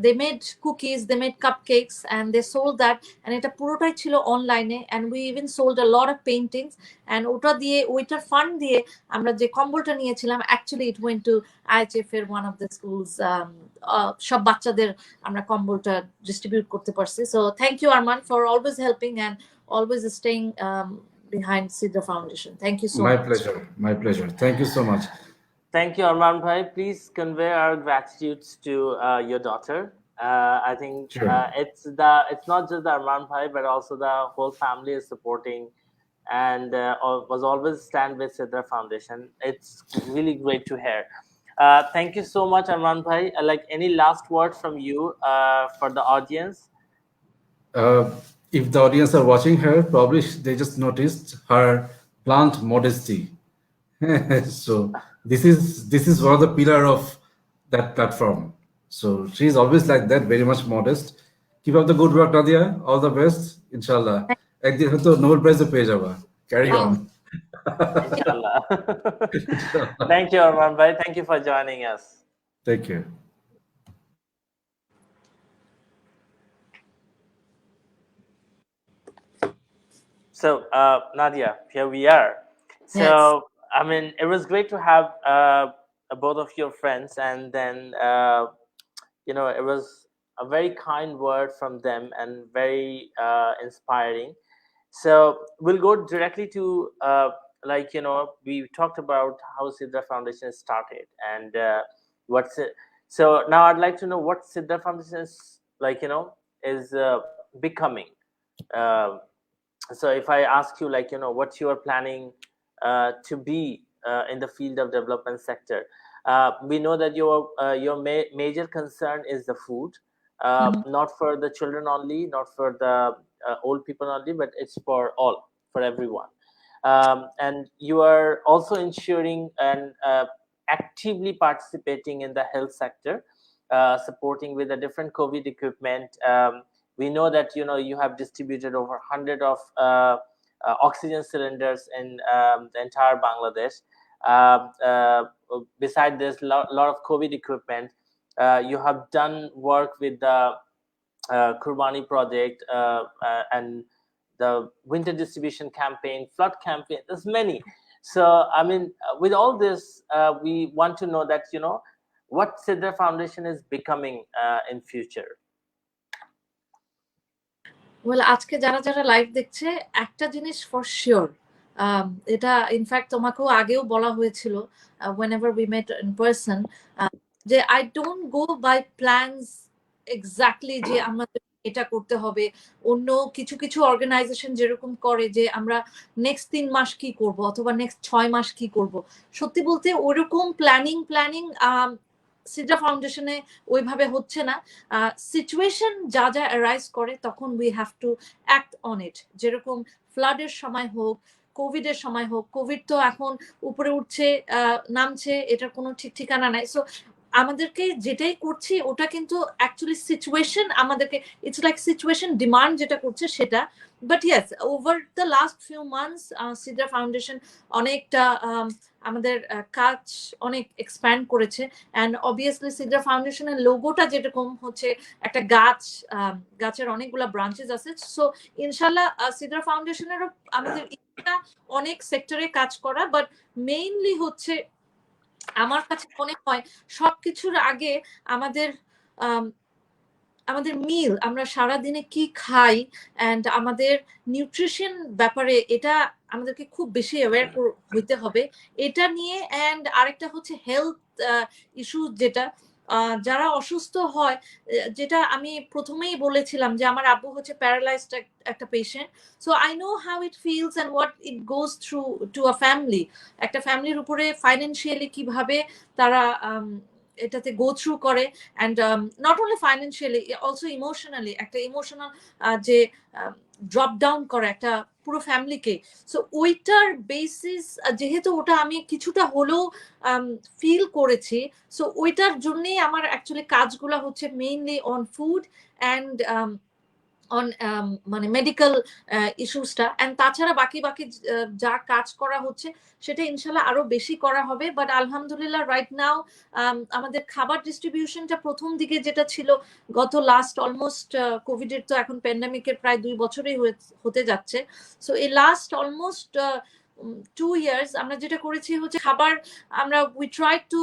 they made cookies, they made cupcakes, and they sold that, and এটা পুরোটাই ছিল অনলাইনে, and we even sold a lot of paintings, and ওটা দিয়ে ওইটার ফান্ড দিয়ে আমরা যে কম্বলটা নিয়েছিলাম actually it went to IHF এর one of the schools, সব বাচ্চাদের আমরা কম্বলটা ডিস্ট্রিবিউট করতে পারছি। So thank you Arman for always helping, and always staying behind Sidrah Foundation. Thank you so My much. pleasure. My pleasure. Thank you so much. Thank you, Arman Bhai. Please convey our gratitudes to your daughter. I think Sure. it's not just the Arman Bhai, but also the whole family is supporting and was always stand with Sidrah Foundation. It's really great to hear. Thank you so much, Arman Bhai. Like any last words from you for the audience? If the audience are watching her, probably they just noticed her plant modesty. So this is one of the pillar of that platform. So she's always like that, very much modest. Keep up the good work, Nadia. All the best, inshallah. একদিন হয়তো Nobel প্রাইজও পেয়ে যাবা. Carry on. Inshallah. Thank you, Arman Bhai. Thank you for joining us. Take care. So, Nadia, here we are. So, I mean, it was great to have both of your friends, and then, it was a very kind word from them and very inspiring. So, we'll go directly to, we talked about how Sidrah Foundation started and what's it. So, now I'd like to know what Sidrah Foundation is, is becoming. So if I ask you, what you are planning to be in the field of development sector, we know that your major concern is the food, not for the children only, not for the old people only, but it's for all, for everyone. And you are also ensuring and actively participating in the health sector, supporting with the different COVID equipment. We know that you have distributed over 100 of oxygen cylinders in the entire Bangladesh. Besides this, lot of COVID equipment. You have done work with the Kurbani project and the winter distribution campaign, flood campaign. There's many. So I mean, with all this, we want to know that what Sidrah Foundation is becoming in future. Well আজকে যারা যারা live দেখছে একটা জিনিস for sure, এটা in fact তোমাকেও আগেও বলা হয়েছিল whenever we met in person, যে I don't go by plans exactly যে আমাদের এটা করতে হবে। অন্য কিছু কিছু অর্গানাইজেশন যেরকম করে যে আমরা নেক্সট 3 মাস কি করব অথবা নেক্সট 6 মাস কি করব, সত্যি বলতে ওরকম প্ল্যানিং সিড্রা ফাউন্ডেশনে ওইভাবে হচ্ছে না। সিচুয়েশন যা যা অ্যারাইজ করে তখন we have to act on it. যেরকম ফ্লাডের সময় হোক, কোভিডের সময় হোক, কোভিড তো এখন উপরে উঠছে নামছে, এটার কোনো ঠিক ঠিকানা নাই। সো আমাদেরকে যেটাই করছি ওটা কিন্তু অ্যাকচুয়ালি সিচুয়েশন আমাদেরকে, ইটস লাইক সিচুয়েশন ডিমান্ড যেটা করছে সেটা। But yes, over the last few months Sidrah foundation অনেকটা আমাদের কাজ অনেক এক্সপ্যান্ড করেছে। অ্যান্ড অবভিয়াসলি সিড্রা ফাউন্ডেশনের লোগোটা যেরকম হচ্ছে একটা গাছের অনেকগুলা ব্রাঞ্চেস আছে। সো ইনশাল্লাহ সিড্রা ফাউন্ডেশনেরও আমাদের অনেক সেক্টরে কাজ করা, বাট মেইনলি হচ্ছে আমার কাছে মনে হয় সবকিছুর আগে আমাদের মিল, আমরা সারাদিনে কি খাই অ্যান্ড আমাদের নিউট্রিশন ব্যাপারে এটা আমাদেরকে খুব বেশি অ্যাওয়্যার হইতে হবে এটা নিয়ে। অ্যান্ড আরেকটা হচ্ছে হেলথ ইস্যু, যেটা যারা অসুস্থ হয়, যেটা আমি প্রথমেই বলেছিলাম যে আমার আব্বু হচ্ছে প্যারালাইজড একটা patient. So I know how it feels and what it goes through to a family. একটা ফ্যামিলির উপরে ফাইন্যান্সিয়ালি কিভাবে তারা এটাতে গো থ্রু করে, and not only financially, also emotionally, একটা ইমোশনাল যে ড্রপ ডাউন করে একটা পুরো ফ্যামিলিকে। সো ওইটার বেসিস যেহেতু ওটা আমি কিছুটা হলেও ফিল করেছি, সো ওইটার জন্যই আমার অ্যাকচুয়ালি কাজগুলো হচ্ছে mainly on food and on মানে মেডিকেল ইস্যুসটা। অ্যান্ড তাছাড়া বাকি যা কাজ করা হচ্ছে সেটা ইনশাল্লাহ আরো বেশি করা হবে। বাট আলহামদুলিল্লাহ রাইট নাও আমাদের খাবার ডিস্ট্রিবিউশনটা প্রথম দিকে যেটা ছিল গত লাস্ট অলমোস্ট কোভিডের তো এখন প্যান্ডামিকের প্রায় 2 বছরই হতে যাচ্ছে। সো এই লাস্ট অলমোস্ট 2 years আমরা যেটা করেছি হচ্ছে খাবার আমরা we try to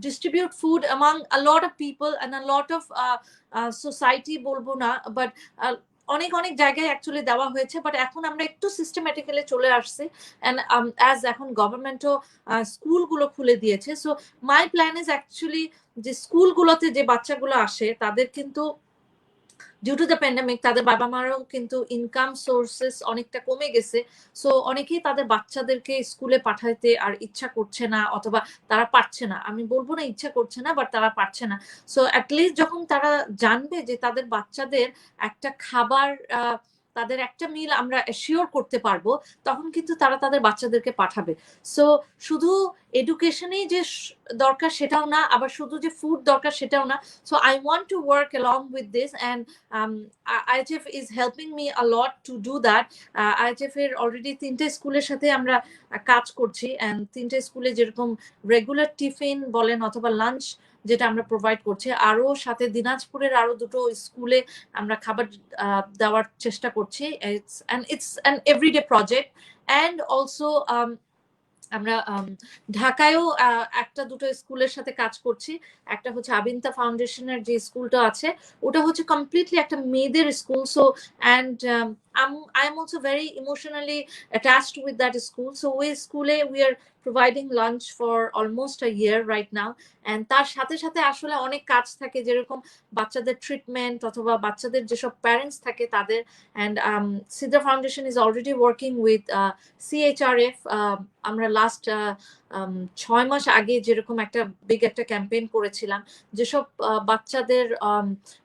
distribute food among a lot of people and a lot of society, bolbo na, but অনেক অনেক জায়গায় অ্যাকচুয়ালি দেওয়া হয়েছে, বাট এখন আমরা একটু সিস্টেম্যাটিক্যালি চলে আসছি, অ্যান্ড অ্যাজ এখন গভর্নমেন্টও স্কুলগুলো খুলে দিয়েছে। So my plan is actually যে স্কুলগুলোতে যে বাচ্চাগুলো আসে তাদের কিন্তু ডিউ টু দ্য প্যান্ডামিক তাদের বাবা মারাও কিন্তু ইনকাম সোর্সেস অনেকটা কমে গেছে। সো অনেকেই তাদের বাচ্চাদেরকে স্কুলে পাঠাইতে আর ইচ্ছা করছে না, অথবা তারা পারছে না। আমি বলবো না ইচ্ছা করছে না, বাট তারা পারছে না। সো অ্যাটলিস্ট যখন তারা জানবে যে তাদের বাচ্চাদের একটা খাবার, তাদের একটা মিল আমরা অ্যাসিওর করতে পারবো, তখন কিন্তু তারা তাদের বাচ্চাদেরকে পাঠাবে। সো শুধু এডুকেশনেই যে দরকার সেটাও না, আবার শুধু যে ফুড দরকার সেটাও না। So I want to work along with this, and IHF is helping me a lot to do that. IHF এর অলরেডি 3টে স্কুলের সাথে আমরা কাজ করছি, and 3টে স্কুলে যেরকম রেগুলার টিফিন বলেন অথবা লাঞ্চ যেটা আমরা প্রোভাইড করছি, আরো সাথে দিনাজপুরের আরো 2টো স্কুলে আমরা খাবার দেওয়ার চেষ্টা করছি। It's an everyday project. And also আমরা ঢাকায়ও 1-2টো স্কুলের সাথে কাজ করছি। একটা হচ্ছে আবিন্তা ফাউন্ডেশনের যে স্কুলটা আছে, ওটা হচ্ছে কমপ্লিটলি একটা মেয়েদের school. So and I am also very emotionally attached with that school. So ওই স্কুলে we are providing lunch for almost a year right now. And তার সাথে সাথে আসলে অনেক কাজ থাকে, যেরকম বাচ্চাদের ট্রিটমেন্ট অথবা বাচ্চাদের যেসব প্যারেন্টস থাকে তাদের। And Sidrah Foundation is already working with CHRF. আমরা লাস্ট 6 মাস আগে যেরকম একটা বিগ একটা ক্যাম্পেইন করেছিলাম, যেসব বাচ্চাদের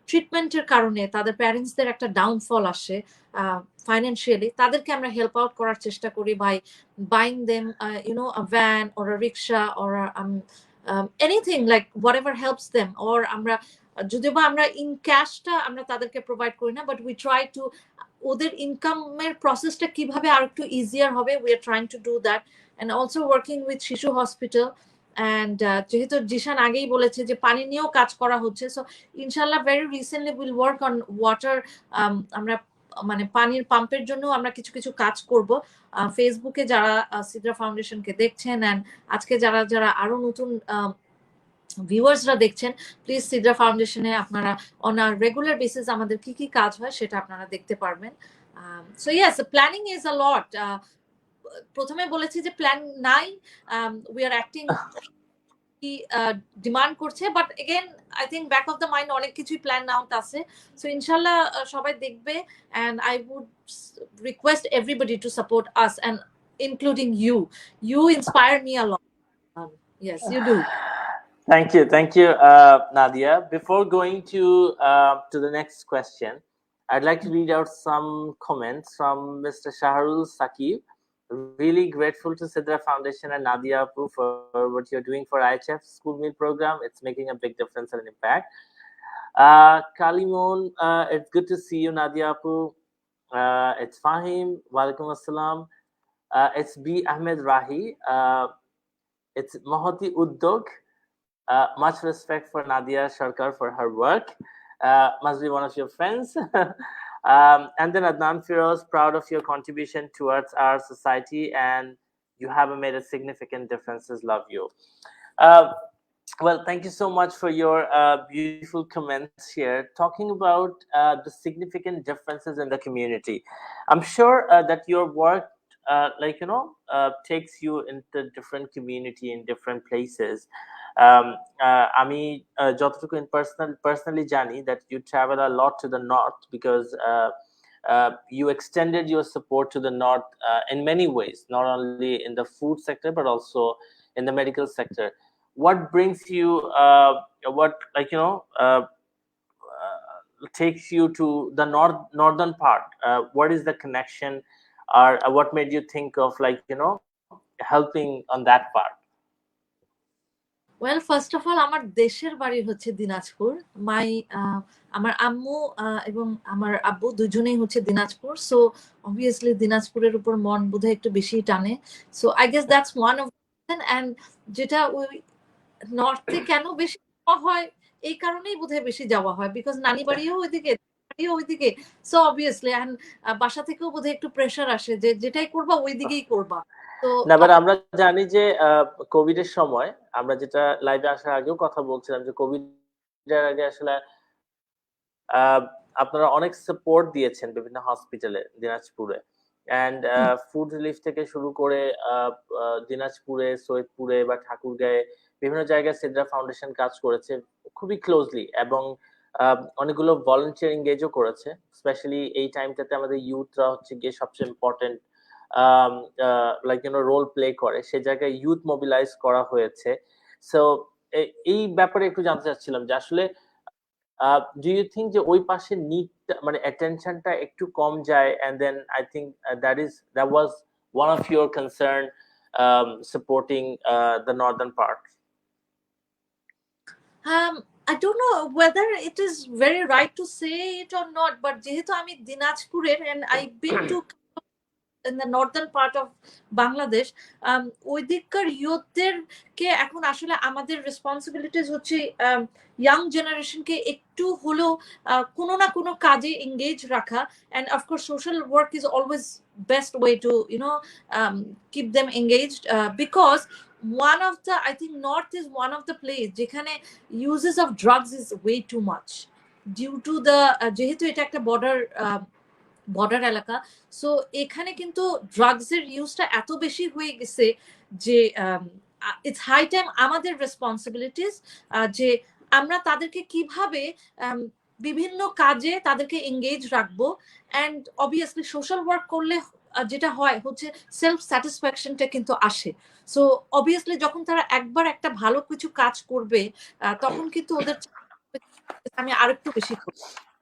ট্রিটমেন্টের কারণে তাদের প্যারেন্টসদের একটা ডাউনফল আসে ফাইন্যান্সিয়ালি, তাদেরকে আমরা হেল্প আউট করার চেষ্টা করি by buying them a van or a rickshaw or anything like whatever helps them. or আমরা যদিও বা আমরা ইন ক্যাশটা আমরা তাদেরকে প্রোভাইড করি না, বাট উই ট্রাই টু ওদের ইনকামের প্রসেসটা কিভাবে আর একটু ইজিয়ার হবে, we are trying to do that. and also working with শিশু হসপিটাল। and যেহেতু জিশান আগেই বলেছে যে পানি নিয়েও কাজ করা হচ্ছে, সো ইনশাল্লাহ very recently will work on water. আমরা মানে পানির পাম্পের জন্য আমরা কিছু কিছু কাজ করব। ফেসবুকে যারা সিদ্রা ফাউন্ডেশনকে দেখছেন, অ্যান্ড আজকে যারা যারা আরো নতুন ভিউয়ার্সরা দেখছেন, প্লিজ সিদ্রা ফাউন্ডেশনে আপনারা অন আ রেগুলার বেসিস আমাদের কি কি কাজ হয় সেটা আপনারা দেখতে পারবেন। So yes, planning is a lot. প্রথমে বলেছি যে প্ল্যান নাই, উই আর অ্যাক্টিং কি ডিমান্ড করছে, but again I think back of the mind অনেক কিছুই প্ল্যান আউট আছে। সো ইনশাল্লাহ সবাই দেখবে, and I would request everybody to support us, and including you inspire me a lot. Yes, you do. Thank you, Nadia. Before going to the next question, I'd like to read out some comments from Mr. Shahrul Sakib. Really grateful to Sidrah Foundation and Nadia Apu for what you're doing for IHF school meal program. It's making a big difference and impact. Kalimon, it's good to see you, Nadia Apu. It's Fahim. Walaikum Assalam. It's B. Ahmed Rahi. It's Mahati Uddog. Much respect for Nadia Sarker for her work. Must be one of your friends. And then Adnan Firoz, proud of your contribution towards our society, and you have made a significant differences. Love you. Well, thank you so much for your beautiful comments here, talking about the significant differences in the community. I'm sure that your work takes you into different community in different places. আমি যতটুকু personally জানি that you travel a lot to the north because you extended your support to the north in many ways, not only in the food sector but also in the medical sector. What brings you takes you to the northern part? What is the connection, or what made you think of helping on that part? Well, first of all আমার দেশের বাড়ি হচ্ছে দিনাজপুর। আমার আম্মু এবং আমার আব্বু দুজনেই হচ্ছে দিনাজপুর। সো অবভিয়াসলি দিনাজপুরের উপর মন বোধহয় একটু বেশি টানে। So I guess that's one of and যেটা ওই নর্থে কেন বেশি যাওয়া হয় এই কারণেই বোধহয় বেশি যাওয়া হয়, বিকজ নানি বাড়িও ওইদিকে। সো অবভিয়াসলি অ্যান্ড বাসা থেকেও বোধহয় একটু প্রেশার আসে যে যেটাই করবা ওই দিকেই করবা। না, বাট আমরা জানি যে কোভিড এর সময় আমরা যেটা লাইভে আসার আগেও কথা বলছিলাম যে কোভিড এর আগে আসলে আপনারা অনেক সাপোর্ট দিয়েছেন বিভিন্ন হসপিটালে দিনাজপুরে, অ্যান্ড ফুড রিলিফ থেকে শুরু করে দিনাজপুরে, সৈয়দপুরে বা ঠাকুরগাঁয়ে বিভিন্ন জায়গায় সিদ্রা ফাউন্ডেশন কাজ করেছে খুবই ক্লোজলি, এবং অনেকগুলো ভলান্টিয়ার এঙ্গেজও করেছে। স্পেশালি এই টাইমটাতে আমাদের ইউথরা হচ্ছে গিয়ে সবচেয়ে ইম্পর্টেন্ট লাইক রোল প্লে করে, সে জায়গায় ইউথ মোবিলাইজ করা হয়েছে। সো এই ব্যাপারে একটু জানতে চাচ্ছিলাম যে আসলে ডু ইউ থিঙ্ক যে ওই পাশে নিডটা মানে অ্যাটেনশনটা একটু কম যায়, and then I think that was one of your concern supporting the northern part? I don't know whether it is very right to say it or not, but যেহেতু আমি দিনাজপুরের and I've been to in the northern part of Bangladesh, ওই দিককার ইউথদের কে এখন আসলে আমাদের responsibilities হচ্ছে young জেনারেশনকে একটু হলেও কোনো না কোনো কাজে এঙ্গেজ রাখা, and of course social work is always best way to keep them engaged, because one of the, I think north is one of the place যেখানে uses of drugs is way too much due to the যেহেতু এটা একটা border এলাকা, so এখানে কিন্তু drugs এর ইউজটা এত বেশি হয়ে গেছে যে ইটস হাই টাইম আমাদের রেসপন্সিবিলিটিস যে আমরা তাদেরকে কিভাবে বিভিন্ন কাজে তাদেরকে এঙ্গেজ রাখবো, অ্যান্ড অবভিয়াসলি সোশ্যাল ওয়ার্ক করলে যেটা হয় হচ্ছে সেলফ স্যাটিসফ্যাকশনটা কিন্তু আসে। সো অবভিয়াসলি যখন তারা একবার একটা ভালো কিছু কাজ করবে তখন কিন্তু ওদের আমি আরেকটু বেশি করব,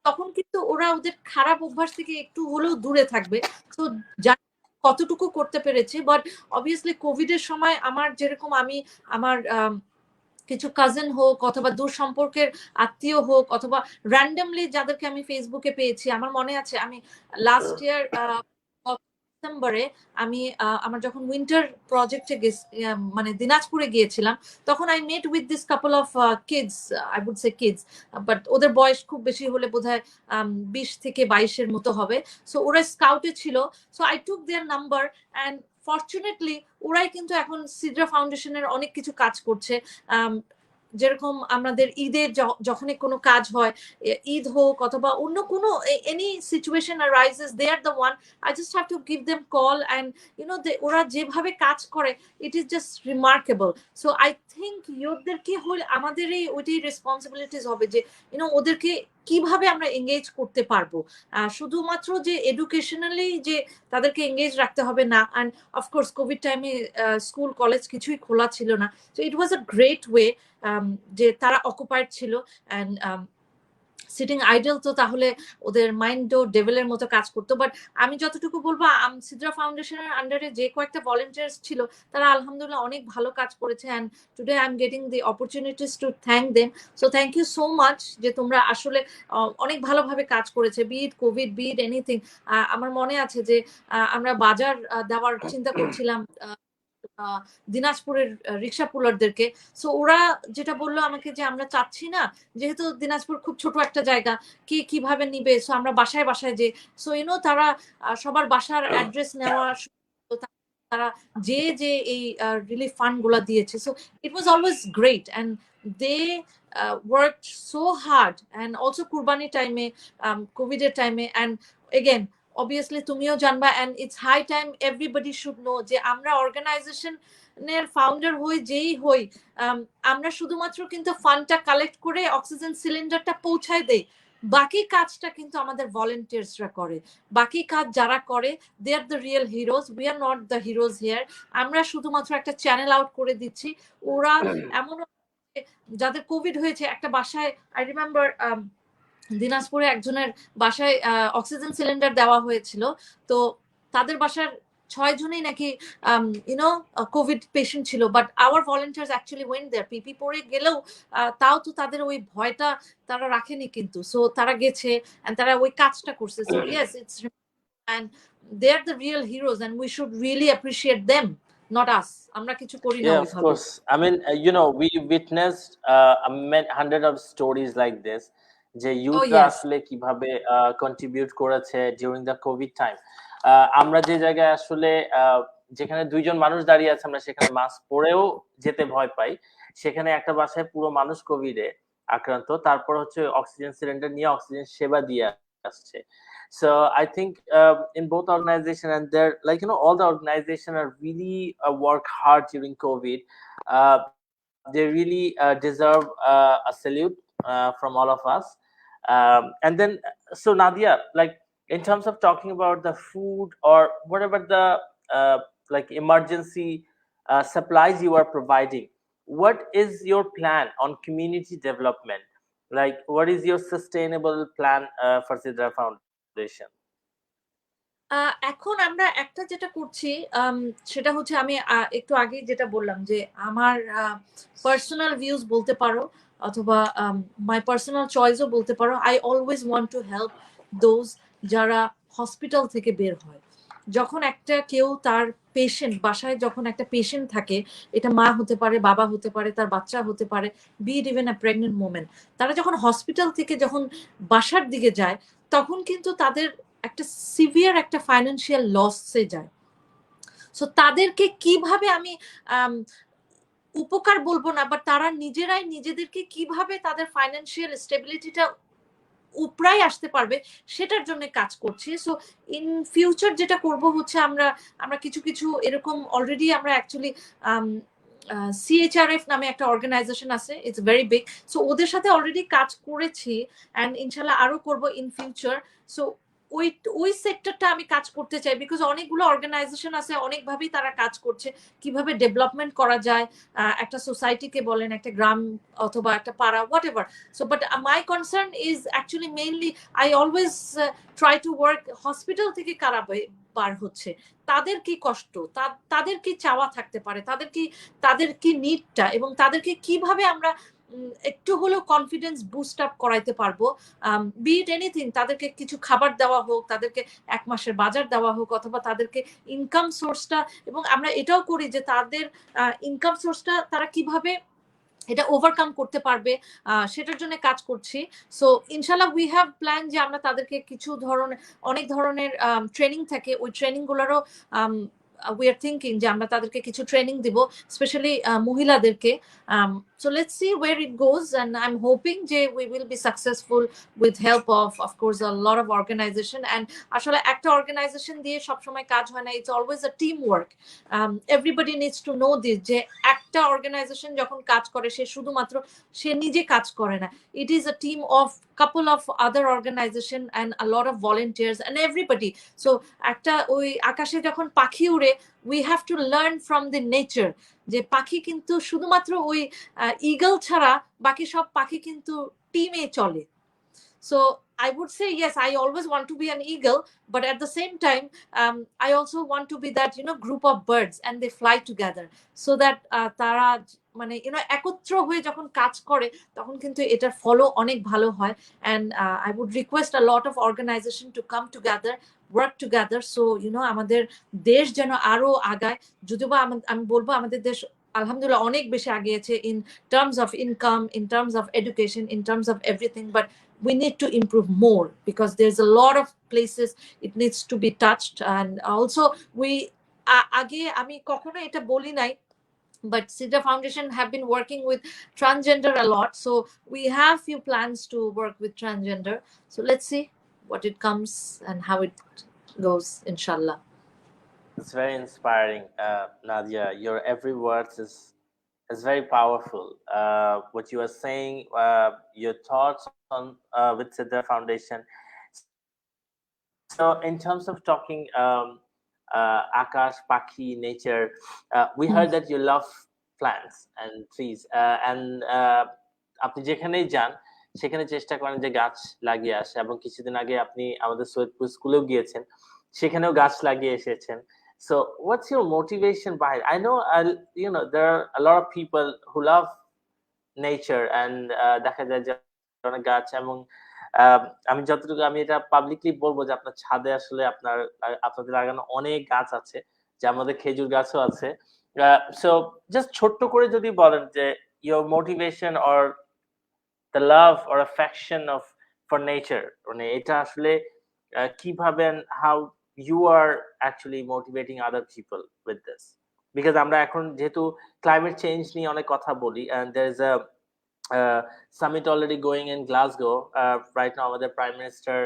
তখন কিন্তু ওরা ওদের খারাপ অভ্যাস থেকে একটু হলেও দূরে থাকবে। তো কতটুকু করতে পেরেছে, বাট অবভিয়াসলি কোভিড এর সময় আমার যেরকম আমি আমার কিছু কাজিন হোক অথবা দূর সম্পর্কের আত্মীয় হোক অথবা র্যান্ডমলি যাদেরকে আমি ফেসবুকে পেয়েছি, আমার মনে আছে আমি লাস্ট ইয়ার ডিসেম্বরে আমি আমার যখন উইন্টার প্রজেক্টে মানে দিনাজপুরে গিয়েছিলাম, তখন I met with this couple of kids, I would say kids, but ওদের বয়স খুব বেশি হলে বোধহয় 20 থেকে 22-এর মতো হবে। সো ওরা স্কাউটে ছিল, so I took their number, and fortunately ওরাই কিন্তু এখন সিদ্রা ফাউন্ডেশনের অনেক কিছু কাজ করছে। যেরকম আমাদের ঈদের যখনই কোনো কাজ হয়, ঈদ হোক অথবা অন্য কোনো any situation arises, they are the one, I just have to give them call, and ওরা যেভাবে কাজ করে it is just remarkable. So I think ইউথদেরকে হলে আমাদের ওইটাই রেসপন্সিবিলিটিস হবে যে ওদেরকে কিভাবে আমরা এঙ্গেজ করতে পারবো, শুধুমাত্র যে এডুকেশনালি যে তাদেরকে এঙ্গেজ রাখতে হবে না। অ্যান্ড অফকোর্স কোভিড টাইমে স্কুল কলেজ কিছুই খোলা ছিল না, so it was a great way যে তারা অকুপাইড ছিল, অ্যান্ড সিটিং আইডল তো তাহলে ওদের মাইন্ডও ডেভেলের মতো কাজ করতো। বাট আমি যতটুকু বলবো সিদ্রা ফাউন্ডেশনের আন্ডারে যে কয়েকটা ভলেন্টিয়ার্স ছিল তারা আলহামদুলিল্লাহ অনেক ভালো কাজ করেছে, and today I am getting the opportunities to thank them. So thank you so much যে তোমরা আসলে অনেক ভালোভাবে কাজ করেছে, বিট কোভিড বিট এনিথিং। আমার মনে আছে যে আমরা বাজার দেওয়ার চিন্তা করছিলাম দিনাজপুরের রিক্সা পুলারদেরকে, সো ওরা যেটা বললো আমাকে যে আমরা চাচ্ছি না, যেহেতু দিনাজপুর খুব ছোট একটা জায়গা, কি কিভাবে নিবে, সো আমরা বাসায় বাসায় যে, সো তারা সবার বাসার অ্যাড্রেস নেওয়া, তারা যে যে এই রিলিফ ফান্ড গুলা দিয়েছে। So it was always great, and they worked so hard, and also কুরবানি টাইমে, কোভিডের টাইমে, অ্যান্ড এগেন obviously তুমিও জানবা, and it's high time everybody should know যে আমরা অর্গানাইজেশনের ফাউন্ডার হই যেই হই, আমরা শুধুমাত্র কিন্তু ফান্ডটা কালেক্ট করে অক্সিজেন সিলিন্ডারটা পৌঁছায় দেই, বাকি কাজটা কিন্তু আমাদের ভলেন্টিয়ার্সরা করে। বাকি কাজ যারা করে they are the real heroes, we are not the heroes here. আমরা শুধুমাত্র একটা চ্যানেল আউট করে দিচ্ছি। ওরা এমন যাদের কোভিড হয়েছে, একটা বাসায় আই রিমেম্বার দিনাজপুরে একজনের বাসায় অক্সিজেন সিলিন্ডার দেওয়া হয়েছিল, তো তাদের বাসার 6 জনই নাকি কোভিড পেশেন্ট ছিল, but our volunteers actually went there, PP পরে গেলেও তাও তো তাদের ওই ভয়টা তারা রাখেনি কিন্তু, সো তারা গেছে এন্ড তারা ওই কাজটা করছে। So yes, it's and they are the real heroes and we should really appreciate them, not us. আমরা কিছু করি না ওইভাবে। Of course, I mean, we witnessed hundred of stories like this, যে ইউথরা আসলে কিভাবে কন্ট্রিবিউট করেছে ডিউরিং দ্য কোভিড টাইম। আমরা যে জায়গায় আসলে যেখানে 2 জন মানুষ দাঁড়িয়ে আছে, আমরা সেখানে মাস্ক পরেও যেতে ভয় পাই, সেখানে একটা বাসায় পুরো মানুষ কোভিডে আক্রান্ত, তারপর হচ্ছে অক্সিজেন সিলিন্ডার নিয়ে অক্সিজেন সেবা দিয়ে আসছে। So I think in both organizations, and they're like, all the organizations are really work hard during COVID. They really deserve a salute from all of us. And then, so Nadia, like in terms of talking about the food or whatever the like emergency supplies you are providing, what is your plan on community development? Like, what is your sustainable plan for Sidrah Foundation? এখন আমরা একটা যেটা করছি সেটা হচ্ছে আমি একটু আগে যেটা বললাম যে আমার পার্সোনাল ভিউজ বলতে পারো অথবা মাই পার্সোনাল চয়েসও বলতে পারো। I always want to help those যারা হসপিটাল থেকে বের হয়। যখন একটা কেউ তার পেশেন্ট বাসায়, যখন একটা পেশেন্ট থাকে, এটা মা হতে পারে, বাবা হতে পারে, তার বাচ্চা হতে পারে, B it even a pregnant moment, তারা যখন হসপিটাল থেকে যখন বাসার দিকে যায় তখন কিন্তু তাদের একটা সিভিয়ার একটা ফাইন্যান্সিয়াল লসে যায়। সো তাদেরকে কিভাবে আমি উপকার বলবো না, বাট তারা নিজেরাই নিজেদেরকে কিভাবে তাদের ফাইন্যান্সিয়াল স্টেবিলিটিটা উপরাই আসতে পারবে সেটার জন্য কাজ করছি। সো ইন ফিউচার যেটা করব হচ্ছে আমরা কিছু কিছু এরকম অলরেডি আমরা অ্যাকচুয়ালি CHRF নামে একটা অর্গানাইজেশন আছে, ইটস ভেরি বিগ। সো ওদের সাথে অলরেডি কাজ করেছি অ্যান্ড ইনশাল্লাহ আরো করব ইন ফিউচার। সো ওই সেক্টরটা আমি কাজ করতে চাই, বিকজ অনেকগুলো অর্গানাইজেশন আছে, অনেকভাবেই তারা কাজ করছে কিভাবে ডেভেলপমেন্ট করা যায় একটা সোসাইটিকে বলেন, একটা গ্রাম অথবা একটা পাড়া, what ever. So but my concern is actually mainly I always try to work hospital থেকে কারা বার হচ্ছে, তাদের কি কষ্ট, তাদের কি চাওয়া থাকতে পারে, তাদের কি নিডটা, এবং তাদেরকে কিভাবে আমরা একটু হলেও কনফিডেন্স বুস্ট আপ করাইতে পারবো। বি ইট এনিথিং, তাদেরকে কিছু খাবার দেওয়া হোক, তাদেরকে 1 মাসের বাজার দেওয়া হোক, অথবা তাদেরকে ইনকাম সোর্সটা, এবং আমরা এটাও করি যে তাদের ইনকাম সোর্সটা তারা কিভাবে এটা ওভারকাম করতে পারবে সেটার জন্য কাজ করছি। সো ইনশাল্লাহ উই হ্যাভ প্ল্যান যে আমরা তাদেরকে কিছু ধরনের, অনেক ধরনের ট্রেনিং থাকে, ওই ট্রেনিং গুলোরও we are thinking যে আমরা তাদেরকে কিছু ট্রেনিং দিব, স্পেশালি মহিলাদেরকে। so let's see where it goes, and I'm hoping যে we will be successful with help of course a lot of organization. and আসলে একটা অর্গানাইজেশন দিয়ে সবসময় কাজ হয় না, it's always a teamwork. everybody needs to know this যে একটা অর্গানাইজেশন যখন কাজ করে সে শুধুমাত্র সে নিজে কাজ করে না, it is a team of couple of other organization and a lot of volunteers and everybody. so একটা ওই আকাশে যখন পাখি উড়ে, we have to learn from the nature যে পাখি কিন্তু শুধুমাত্র ওই ঈগল ছাড়া বাকি সব পাখি কিন্তু টিমে চলে। so I would say yes, I always want to be an eagle, but at the same time I also want to be that group of birds and they fly together, so that তারা মানে একত্র হয়ে যখন কাজ করে তখন কিন্তু এটার ফলও অনেক ভালো হয়। and I would request a lot of organization to come together, work together, so আমাদের দেশ যেন আরো আগায়। যদিও বা আমি বলবো আমাদের দেশ আলহামদুলিল্লাহ অনেক বেশি আগিয়েছে in terms of income, in terms of education, in terms of everything, but we need to improve more because there's a lot of places it needs to be touched. and also we আগে আমি কখনো এটা বলি নাই, but Sidrah Foundation have been working with transgender a lot, so we have few plans to work with transgender. so let's see what it comes and how it goes, inshallah. It's very inspiring, Nadia. Your every word is very powerful. What you are saying, your thoughts on with Sidrah Foundation. So in terms of talking Akash, Pakhi, nature, we heard that you love plants and trees, and আপনি যেখানেই যান সেখানে চেষ্টা করেন যে গাছ লাগিয়ে আসে, এবং কিছুদিন আগে আপনি আমাদের সৈয়দপুর স্কুলেও গিয়েছেন, সেখানেও গাছ লাগিয়ে এসেছেন। So what's your motivation behind? I know there are a lot of people who love nature, and দেখা যায় যে অনেক গাছ, এবং আমি যতটুকু আমি এটা পাবলিকলি বলবো যে আপনার ছাদে আসলে আপনাদের লাগানো অনেক গাছ আছে, যে আমাদের খেজুর গাছও আছে। সো জাস্ট ছোট্ট করে যদি বলেন যে your motivation or the love or affection for nature, মানে এটা আসলে কিভাবে, and how you are actually motivating other people with this, because আমরা এখন যেহেতু climate change নিয়ে অনেক কথা বলি, and there is a summit already going in Glasgow right now. Our Prime Minister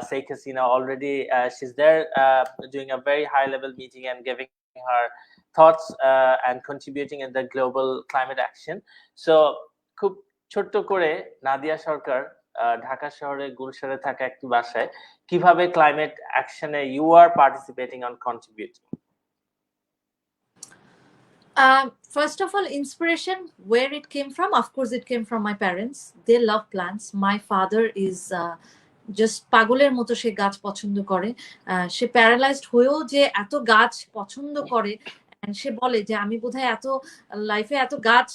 Sheikh Hasina already, she's there doing a very high level meeting and giving her thoughts and contributing in the global climate action. So খুব ছোট্ট করে নাদিয়া সরকার ঢাকা শহরে গুলশানে থাকা একটি বাসায় কিভাবে climate অ্যাকশনে you are participating on contributing? First of all, inspiration, where it came from, of course, it came from my parents. They love plants. My father is just পাগলের মতো সে গাছ পছন্দ করে। সে প্যারালাইজড হয়েও যে এত গাছ পছন্দ করে, সে বলে যে আমি বোধহয় এত লাইফে এত গাছ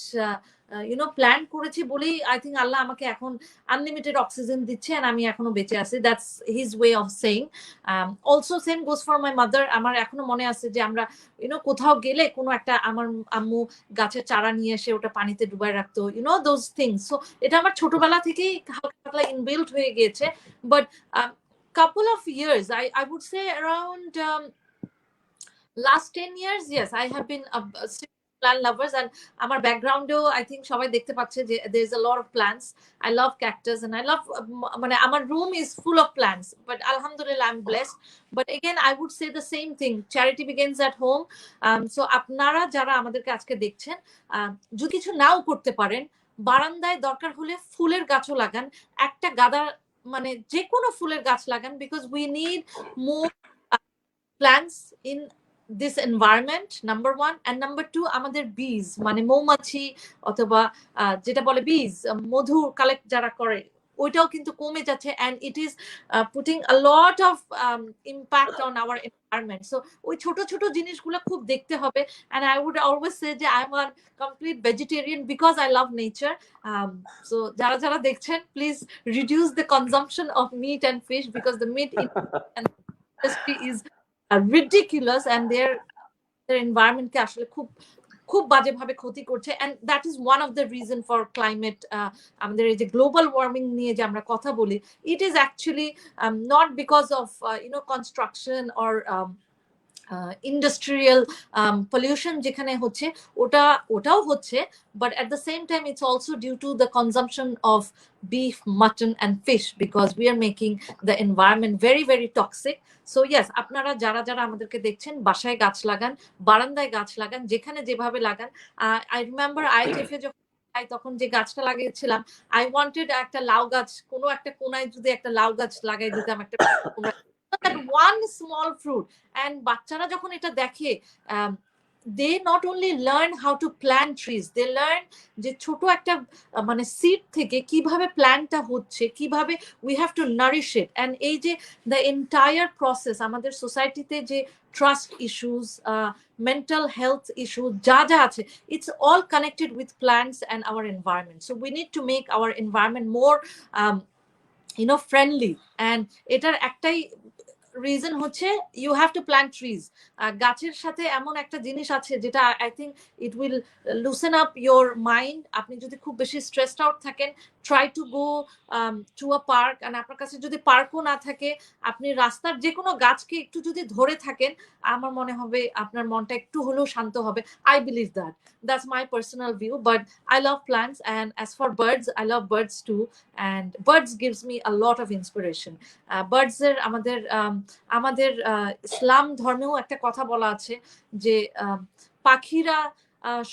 প্ল্যান করেছি বলেই আই থিঙ্ক আল্লাহ আমাকে এখন আনলিমিটেড অক্সিজেন দিচ্ছে আর আমি এখনো বেঁচে আছি। That's his way of saying. Also same goes for my mother. আমার এখনো মনে আছে যে আমরা কোথাও গেলে কোনো একটা আমার আম্মু গাছের চারা নিয়ে এসে ওটা পানিতে ডুবাই রাখতো, দোজ থিংস। সো এটা আমার ছোটবেলা থেকেই হালকা ইনবিল্ট হয়ে গিয়েছে। But couple of years, I would say around last 10 years, yes, I have been a plant lovers, and আমার ব্যাকগ্রাউন্ডেও আই থিঙ্ক সবাই দেখতে পাচ্ছে যে there is a lot of plants. I love cactus and I love মানে আমার room is full of plants, but alhamdulillah I'm blessed. But again I would say the same thing, charity begins at home. So আপনারা যারা আমাদেরকে আজকে দেখছেন, যদি কিছু নাও করতে পারেন, বারান্দায় দরকার হলে ফুলের গাছও লাগান, একটা গাদা মানে যে কোনো ফুলের গাছ লাগান, because we need more plants in this environment, number one. And number two, আমাদের bees মানে মৌমাছি অথবা যেটা বলে bees মধু কালেক্ট যারা করে, ওইটাও কিন্তু কমে যাচ্ছে, and it is putting a lot of impact on our environment. So ওই ছোট ছোট জিনিসগুলো খুব দেখতে হবে। and I would always say যে I'm a complete vegetarian because I love nature. So যারা যারা দেখছেন, please reduce the consumption of meat and fish, because the meat industry is ridiculous and their environment কে আসলে খুব বাজেভাবে ক্ষতি করছে। and that is one of the reason for climate আমাদের এই যে গ্লোবাল ওয়ার্মিং নিয়ে যে আমরা কথা বলি, it is actually not because of construction or industrial pollution যেখানে হচ্ছে, ওটাও হচ্ছে, but at the same time it's also due to the consumption of beef, mutton and fish, because we are making the environment very very toxic. So yes, আপনারা যারা যারা আমাদেরকে দেখছেন, বাসায় গাছ লাগান, বারান্দায় গাছ লাগান, যেখানে যেভাবে লাগান। I remember IHF এ যখন তখন যে গাছটা লাগিয়েছিলাম, I wanted একটা লাউ গাছ, কোনো একটা কোনায় যদি একটা লাউ গাছ লাগাই দিতাম, একটা that one small fruit, and বাচ্চারা যখন এটা দেখে, they not only learn how to plant trees, they learn যে ছোট একটা মানে সিড থেকে কিভাবে প্ল্যান্টটা হচ্ছে, কিভাবে we have to nourish it. and এই যে the entire process আমাদের সোসাইটিতে যে trust issues, mental health issues যা যা আছে, it's all connected with plants and our environment. So we need to make our environment more friendly, and এটার একটাই রিজন হচ্ছে you have to plant trees. গাছের সাথে এমন একটা জিনিস আছে যেটা I think it will loosen up your mind. আপনি যদি খুব বেশি স্ট্রেসড আউট থাকেন, try to go to a park, and আপনার কাছে যদি পার্কও না থাকে, আপনি রাস্তার যে কোনো গাছকে একটু যদি ধরে থাকেন, আমার মনে হবে আপনার মনটা একটু হলেও শান্ত হবে। I believe that. That's my personal view, but I love plants. And as for birds, I love birds too, and birds gives me a lot of inspiration. Birds এর আমাদের ইসলাম ধর্মেও একটা কথা বলা আছে যে পাখিরা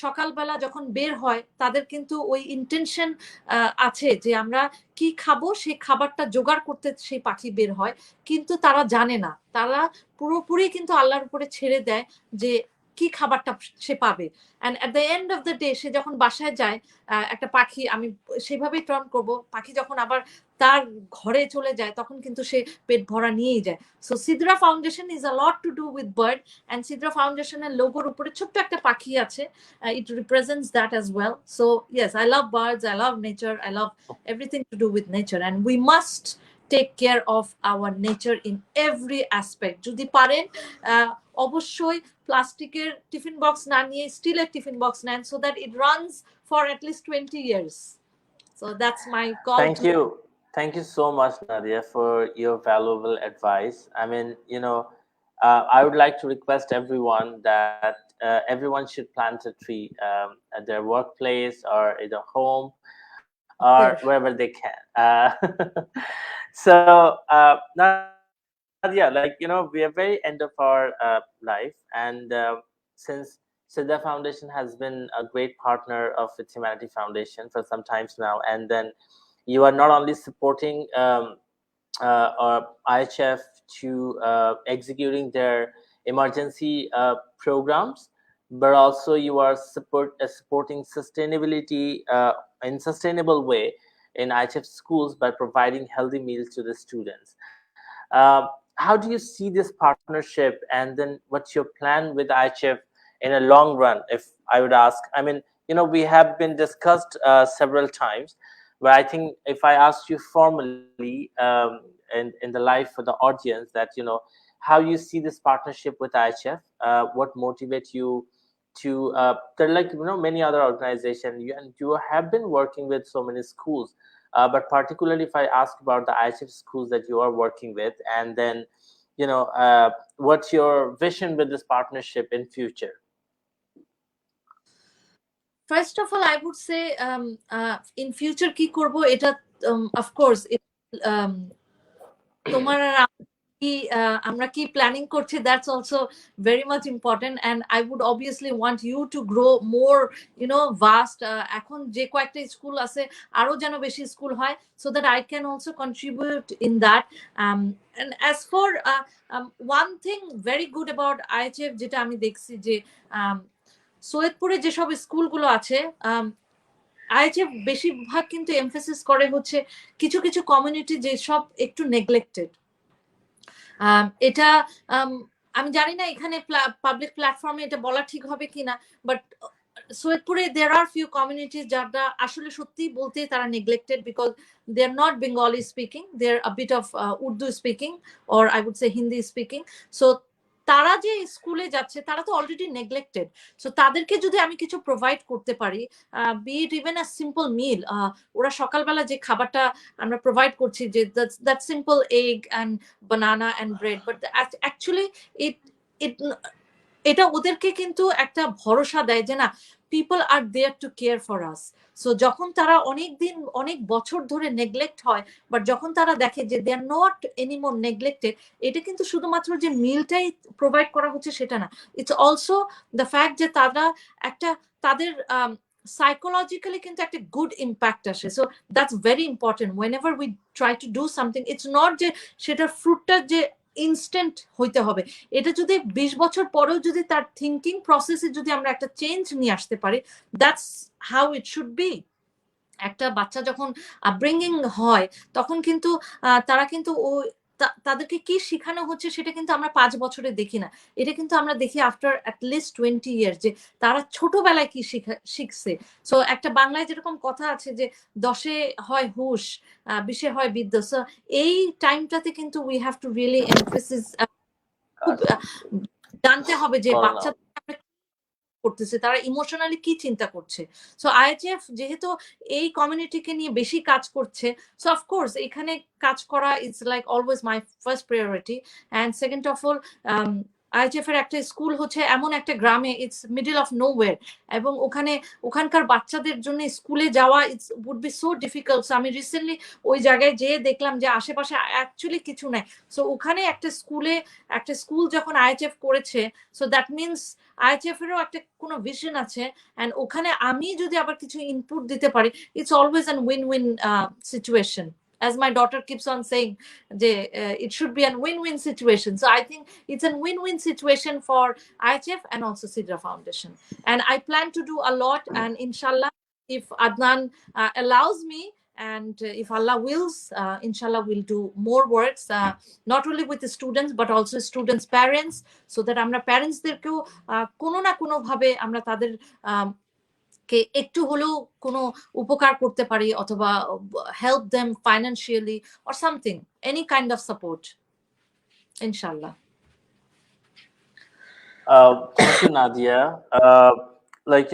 সকালবেলা যখন বের হয়, তাদের কিন্তু ওই ইন্টেনশন আছে যে আমরা কি খাবো, সেই খাবারটা জোগাড় করতে সেই পাখি বের হয়, কিন্তু তারা জানে না, তারা পুরোপুরি কিন্তু আল্লাহর উপরে ছেড়ে দেয় যে কি খাবারটা সে পাবে। and at the end of the day সে যখন বাসায় যায়, একটা পাখি, আমি সেভাবেই টার্ন করব, পাখি যখন আবার তার ঘরে চলে যায়, তখন কিন্তু সে পেট ভরা নিয়েই যায়। So সিদ্রা foundation is a lot to do with bird, and সিদ্রা ফাউন্ডেশনের লোগোর উপরে ছোট্ট একটা পাখি আছে, it represents that as well. So yes, I love birds, I love nature, I love everything to do with nature, and we must take care of our nature in every aspect. যদি পারেন অবশ্যই প্লাস্টিকের tiffin box না নিয়ে স্টিলের tiffin box নেন, so that it runs for at least 20 years. So that's my call. Thank you so much, Nadia, for your valuable advice. I mean, I would like to request everyone that everyone should plant a tree at their workplace or in their home, or Sure. wherever they can. So Nadia, like, we are very end of our life, and since Sidrah Foundation has been a great partner of Its Humanity Foundation for some times now, and then you are not only supporting IHF to executing their emergency programs, but also you are supporting sustainability in sustainable way in IHF schools by providing healthy meals to the students. How do you see this partnership, and then what's your plan with IHF in a long run? If I would ask, I mean, we have been discussed several times, but I think if I asked you formally in the life for the audience, that how you see this partnership with IHF, what motivates you to there are, like, many other organizations, and you have been working with so many schools, but particularly if I ask about the IHF schools that you are working with, and then what's your vision with this partnership in future? First of all, I would say in future কি করব এটা of course তোমার আর আমরা কি planning করছি, that's also very much important, and I would obviously want you to grow more, vast. এখন যে কয়েকটা স্কুল আছে আরো যেন বেশি স্কুল হয়, so that I can also contribute in that. And as for one thing very good about IHF যেটা আমি দেখছি যে সৈয়দপুরে যেসব স্কুলগুলো আছে, IHF বেশিরভাগ কিন্তু এমফেসিস করে হচ্ছে কিছু কিছু কমিউনিটি যেসব একটু নেগলেক্টেড। এটা আমি জানি না এখানে পাবলিক প্ল্যাটফর্মে এটা বলা ঠিক হবে কিনা, but সৈয়দপুরে there are few communities যারা আসলে সত্যি বলতে তারা neglected because they're not Bengali speaking, they're a bit of Urdu speaking, or I would say Hindi speaking. So তারা যে স্কুলে যাচ্ছে তারা তো অলরেডি নেগলেক্টেড, সো তাদেরকে যদি আমি কিছু প্রোভাইড করতে পারি, be it even a simple meal, ওরা সকালবেলা যে খাবারটা আমরা প্রোভাইড করছি, যে that simple egg and banana and bread, but actually এটা ওদেরকে কিন্তু একটা ভরসা দেয় যে না, people are there to care for us. So যখন তারা অনেক বছর ধরে নেগলেক্ট হয়, বাট যখন তারা দেখে যে দে আর নট এনিমোর নেগলেক্টেড, এটা কিন্তু শুধুমাত্র যে মিলটাই প্রোভাইড করা হচ্ছে সেটা না, ইটস অলসো দ্য ফ্যাক্ট যে তারা একটা তাদের psychologically কিন্তু একটা গুড ইম্প্যাক্ট আসে। So that's very important whenever we try to do something, it's not যে সেটার ফ্রুটটা যে ইনস্ট্যান্ট হইতে হবে, এটা যদি 20 বছর পরেও যদি তার থিঙ্কিং প্রসেসে যদি আমরা একটা চেঞ্জ নিয়ে আসতে পারি, that's how it should be. একটা বাচ্চা যখন আপব্রিঙ্গিং হয় তখন কিন্তু তারা কিন্তু তাদেরকে কি শেখানো হচ্ছে সেটা কিন্তু আমরা 5 বছরে দেখি না, এটা কিন্তু আমরা দেখি আফটার অ্যাটলিস্ট 20 ইয়ার্স যে তারা ছোটবেলায় কি শিখছে। সো একটা বাংলায় যেরকম কথা আছে যে 10-এ হয় হুশ, 20-এ হয় বিদ্যা। সো এই টাইমটাতে কিন্তু we have to really emphasis, খুব জানতে হবে যে বাচ্চা করতেছে, তারা ইমোশনালি কি চিন্তা করছে। সো IHF যেহেতু এই কমিউনিটিকে নিয়ে বেশি কাজ করছে, সো অফকোর্স এখানে কাজ করা is like always my first priority. And second of all, IHF এর একটা স্কুল হচ্ছে এমন একটা গ্রামে, ইটস মিডল অফ নোওয়্যার, এবং ওখানকার বাচ্চাদের জন্য স্কুলে যাওয়া it's would be so difficult. So আমি রিসেন্টলি ওই জায়গায় যেয়ে দেখলাম যে আশেপাশে অ্যাকচুয়ালি কিছু নাই। সো ওখানে একটা স্কুল যখন IHF করেছে, সো দ্যাট মিনস IHF এরও একটা কোনো ভিশন আছে, এন্ড ওখানে আমি যদি আবার কিছু ইনপুট দিতে পারি, it's always an win-win situation. As my daughter keeps on saying, it should be a win-win situation. So I think it's a win-win situation for IHF and also Sidrah Foundation. And I plan to do a lot, and inshallah, if Adnan allows me, and if Allah wills, inshallah we'll do more works, not only with the students but also students' parents, so that আমরা প্যারেন্টসদেরকেও কোনো না কোনো ভাবে আমরা তাদের কে একটু হলেও কোনো উপকার করতে পারি, অথবা help them financially or something, any kind of support, inshallah. Thank you, Nadia. Like,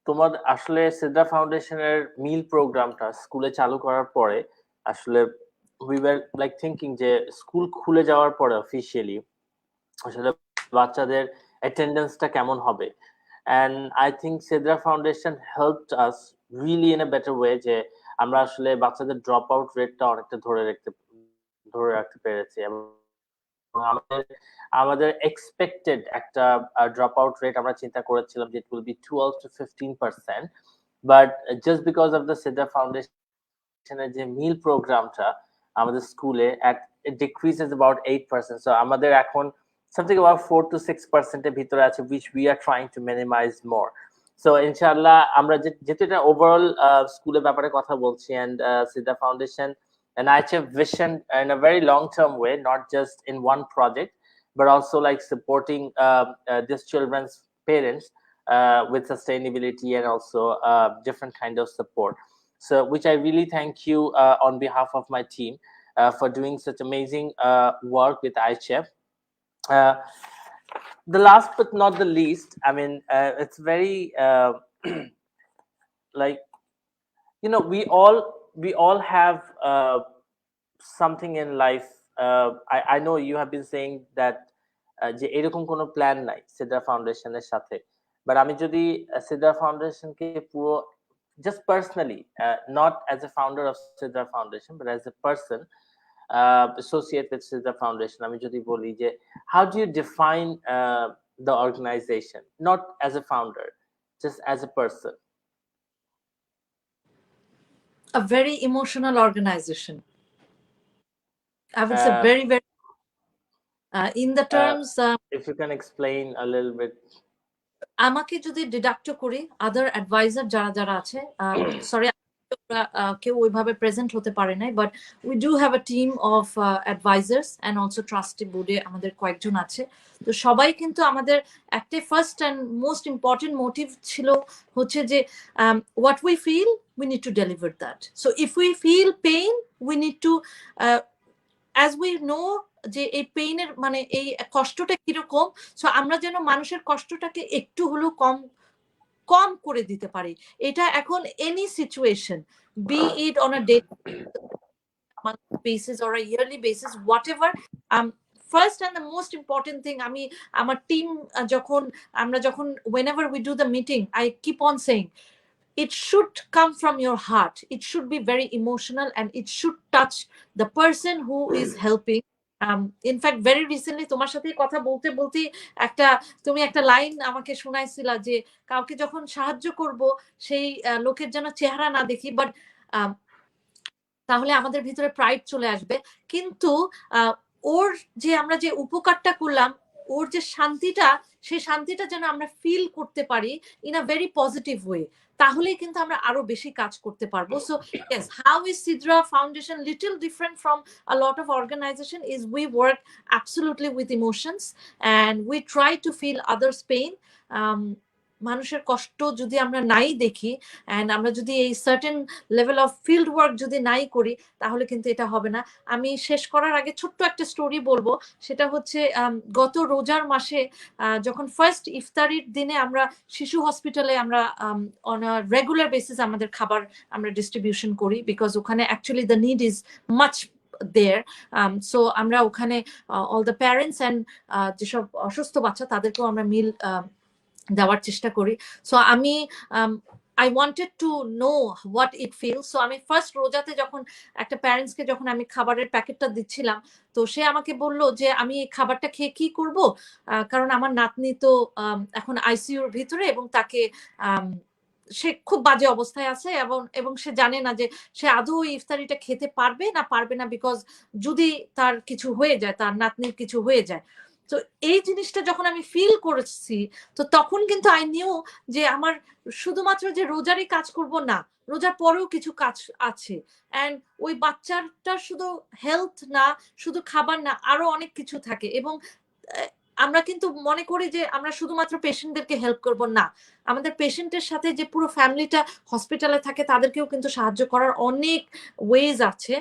তোমার আসলে সিদ্রা ফাউন্ডেশনের মিল প্রোগ্রামটা স্কুলে চালু করার পরে আসলে we were like thinking যে স্কুল খুলে যাওয়ার পরে অফিশিয়ালি আসলে বাচ্চাদের অ্যাটেন্ডেন্সটা কেমন হবে, and I think Sidrah Foundation helped us really in a better way যে আমরা আসলে বাচ্চাদের ড্রপ আউট রেটটা অনেকটা ধরে রাখতে পেরেছি এবং আমাদের এক্সপেক্টেড একটা ড্রপ আউট রেট আমরা চিন্তা করেছিলাম যে it will be 12 to 15%, but just because of the Sidra ফাউন্ডেশনের যে মিল প্রোগ্রামটা আমাদের স্কুলে it decreases about 8%, so আমাদের এখন something about 4 to 6% এর ভিতরে আছে, which we are trying to minimize more. So inshallah আমরা যেটা এটা ওভারঅল স্কুলের ব্যাপারে কথা বলছি, and Sidrah Foundation and IHF vision in a very long term way, not just in one project, but also like supporting these children's parents with sustainability and also different kind of support. So which I really thank you on behalf of my team for doing such amazing work with IHF. The last but not the least, I mean, it's very like, you know, we all have something in life. I know you have been saying that যে এরকম কোনো plan নাই সিদ্রা ফাউন্ডেশনের সাথে, but আমি যদি সিদ্রা ফাউন্ডেশনকে পুরো just personally, not as a founder of Sidrah Foundation, but as a person associate with Sidrah Foundation, আমি যদি বলি যে how do you define the organization, not as a founder, just as a person? A very emotional organization. I would say very, very in the terms if you can explain a little bit. আমাকে যদি deduct করি আদার adviser যারা আছে, sorry কেউ ওইভাবে present হতে পারে নাই, but we do have a team of advisers and also trustee বোর্ডে আমাদের কয়েকজন আছে। তো সবাই কিন্তু আমাদের একটা first and most important motive ছিল হচ্ছে যে what we feel we need to deliver that. So if we feel pain we need to as we know যে এই পেইনের মানে এই কষ্টটা কিরকম, সো আমরা যেন মানুষের কষ্টটাকে একটু হলেও কম করে দিতে পারি। এটা এখন any situation, be it on a day basis or a yearly basis, whatever. First and the most important thing, আমি আমার টিম যখন whenever we do the meeting, I keep on saying it should come from your heart, it should be very emotional, and it should touch the person who is helping. In fact, very recently তোমার সাথে কথা বলতে তুমি একটা line আমাকে শোনাইছিলা যে কাউকে যখন সাহায্য করব সেই লোকের যেন চেহারা না দেখি, বাট তাহলে আমাদের ভিতরে প্রাইড চলে আসবে। কিন্তু ওর যে আমরা যে উপকারটা করলাম, ওর যে শান্তিটা, সেই শান্তিটা যেন আমরা ফিল করতে পারি in a very positive way, তাহলেই কিন্তু আমরা আরো বেশি কাজ করতে পারবো। So yes, how is Sidrah Foundation little different from a lot of organization is we work absolutely with emotions and we try to feel others pain. মানুষের কষ্ট যদি আমরা নাই দেখি এন্ড আমরা যদি এই certain level of field work যদি নাই করি, তাহলে কিন্তু এটা হবে না। আমি শেষ করার আগে ছোট্ট একটা স্টোরি বলবো, সেটা হচ্ছে গত রোজার মাসে যখন ফার্স্ট ইফতারির দিনে আমরা শিশু হসপিটালে আমরা অন আ রেগুলার বেসিস আমাদের খাবার আমরা ডিস্ট্রিবিউশন করি, বিকজ ওখানে actually the need is much there. So আমরা ওখানে all the parents and যেসব অসুস্থ বাচ্চা তাদেরকেও আমরা মিল দেওয়ার চেষ্টা করি। সো আমি I wanted to know what it feels. So আমি ফার্স্ট রোজাতে যখন একটা প্যারেন্টসকে যখন আমি খাবারের প্যাকেটটা দিচ্ছিলাম, তো সে আমাকে বলল যে আমি এই খাবারটা খেয়ে কি করব, কারণ আমার নাতনি তো এখন আইসিইউর ভিতরে এবং তাকে সে খুব বাজে অবস্থায় আছে এবং সে জানে না যে সে আদৌ ইফতারিটা খেতে পারবে না, বিকজ যদি তার কিছু হয়ে যায়, তার নাতনির কিছু হয়ে যায়। তো এই জিনিসটা যখন আমি ফিল করেছি, তো তখন কিন্তু আই নিউ যে আমার শুধুমাত্র যে রোজারই কাজ করব না, রোজার পরেও কিছু কাজ আছে। এন্ড ওই বাচ্চাটার শুধু হেলথ না, শুধু খাবার না, আরো অনেক কিছু থাকে। এবং আমরা কিন্তু মনে করি যে আমরা শুধুমাত্র পেশেন্টদেরকে হেল্প করব না, আমাদের পেশেন্টের সাথে যে পুরো ফ্যামিলিটা হসপিটালে থাকে তাদেরকেও কিন্তু সাহায্য করার অনেক ওয়েজ আছে।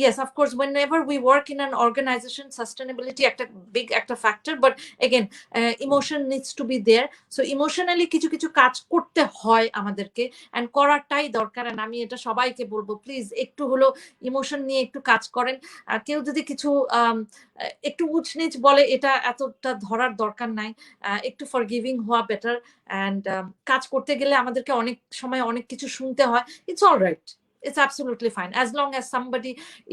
yes, of course, whenever we work in an organization, sustainability একটা big একটা factor, but again, emotion needs to be there. So emotionally কিছু কিছু কাজ করতে হয় আমাদেরকে, and করাটাই দরকার। and আমি এটা সবাইকে বলবো, প্লিজ একটু হলো ইমোশন নিয়ে একটু কাজ করেন। আর কেউ যদি কিছু একটু উচ নিচ বলে, এটা এতটা ধরার দরকার নাই, একটু ফরগিভিং হওয়া বেটার। and কাজ করতে গেলে আমাদেরকে অনেক সময় অনেক কিছু শুনতে হয়, it's all right, it's absolutely fine, as long as somebody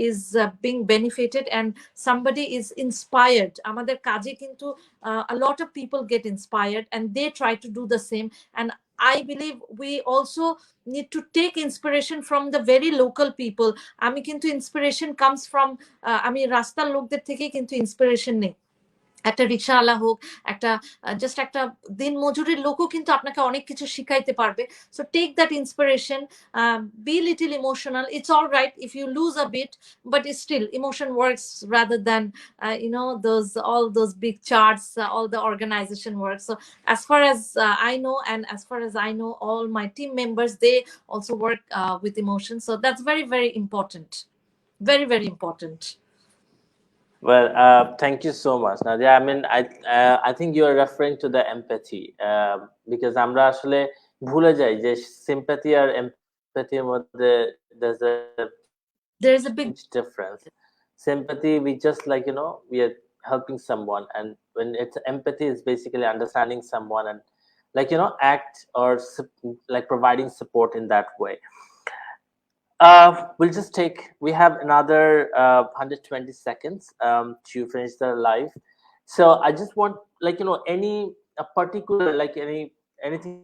is being benefited and somebody is inspired. আমাদের কাজে কিন্তু a lot of people get inspired and they try to do the same, and I believe we also need to take inspiration from the very local people. আমি কিন্তু inspiration comes from আমি রাস্তার লোকদের থেকে কিন্তু inspiration নেই। একটা রিকশাওয়ালা হোক, একটা জাস্ট একটা দিন মজুরির লোকও কিন্তু আপনাকে অনেক কিছু শিখাইতে পারবে। So take that inspiration, be little emotional, it's all right if you lose a bit, but still emotion works rather than all those big charts, all the organization work. So as far as I know, and as far as I know, all my team members, they also work with emotion. So that's very, very important, very, very important. Well, thank you so much, Nadia. I mean, I think you are referring to the empathy, because আমরা আসলে ভুলে যাই যে sympathy আর empathy এর মধ্যে There's a big huge difference. Sympathy, we just we are helping someone, and when it's empathy, is basically understanding someone and act or like providing support in that way. We'll just we have another 120 seconds to finish the live. So I just want any a particular anything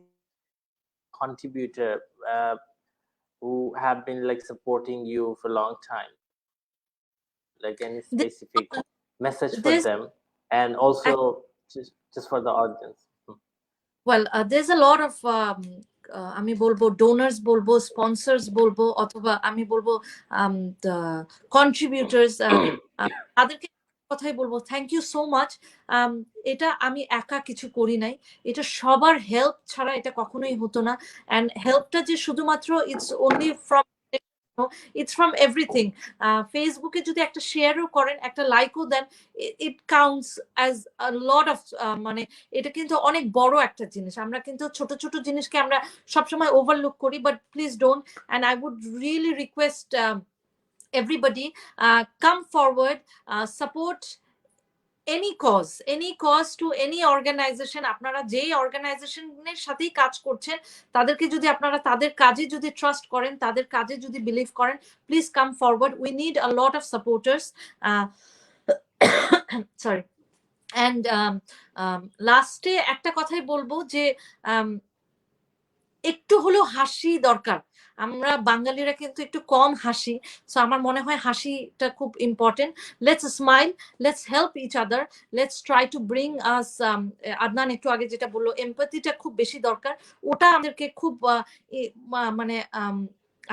contributor who have been supporting you for a long time, like any specific message for them, and also just for the audience. Well, there's a lot of আমি বলবো donors বলবো, sponsors বলবো, অথবা আমি বলবো কন্ট্রিবিউটার্স, তাদেরকে কথাই বলবো থ্যাংক ইউ সো মাচ। এটা আমি একা কিছু করি নাই, এটা সবার হেল্প ছাড়া এটা কখনোই হতো না। অ্যান্ড হেল্পটা যে শুধুমাত্র it's only from, it's from everything. ফেসবুকে যদি একটা শেয়ারও করেন, একটা লাইকও দেন, it counts as a lot of মানে এটা কিন্তু অনেক বড় একটা জিনিস। আমরা কিন্তু ছোট ছোট জিনিসকে আমরা সবসময় ওভারলুক করি, but please don't. and I would really request everybody, come forward, support any cause to any organization. আপনারা যেই অর্গানাইজেশনের সাথেই কাজ করছেন, তাদেরকে যদি আপনারা তাদের কাজে যদি ট্রাস্ট করেন, তাদের কাজে যদি বিলিভ করেন, please come forward, we need a lot of supporters. Sorry. And লাস্টে একটা কথাই বলবো যে একটু হলেও হাসি দরকার। আমরা বাঙালিরা কিন্তু একটু কম হাসি, সো আমার মনে হয় হাসিটা খুব important. Let's smile, let's help each other, let's try to bring us, Adnan একটু আগে যেটা বললো, এমপ্যাথিটা খুব বেশি দরকার। ওটা আমাদেরকে খুব মানে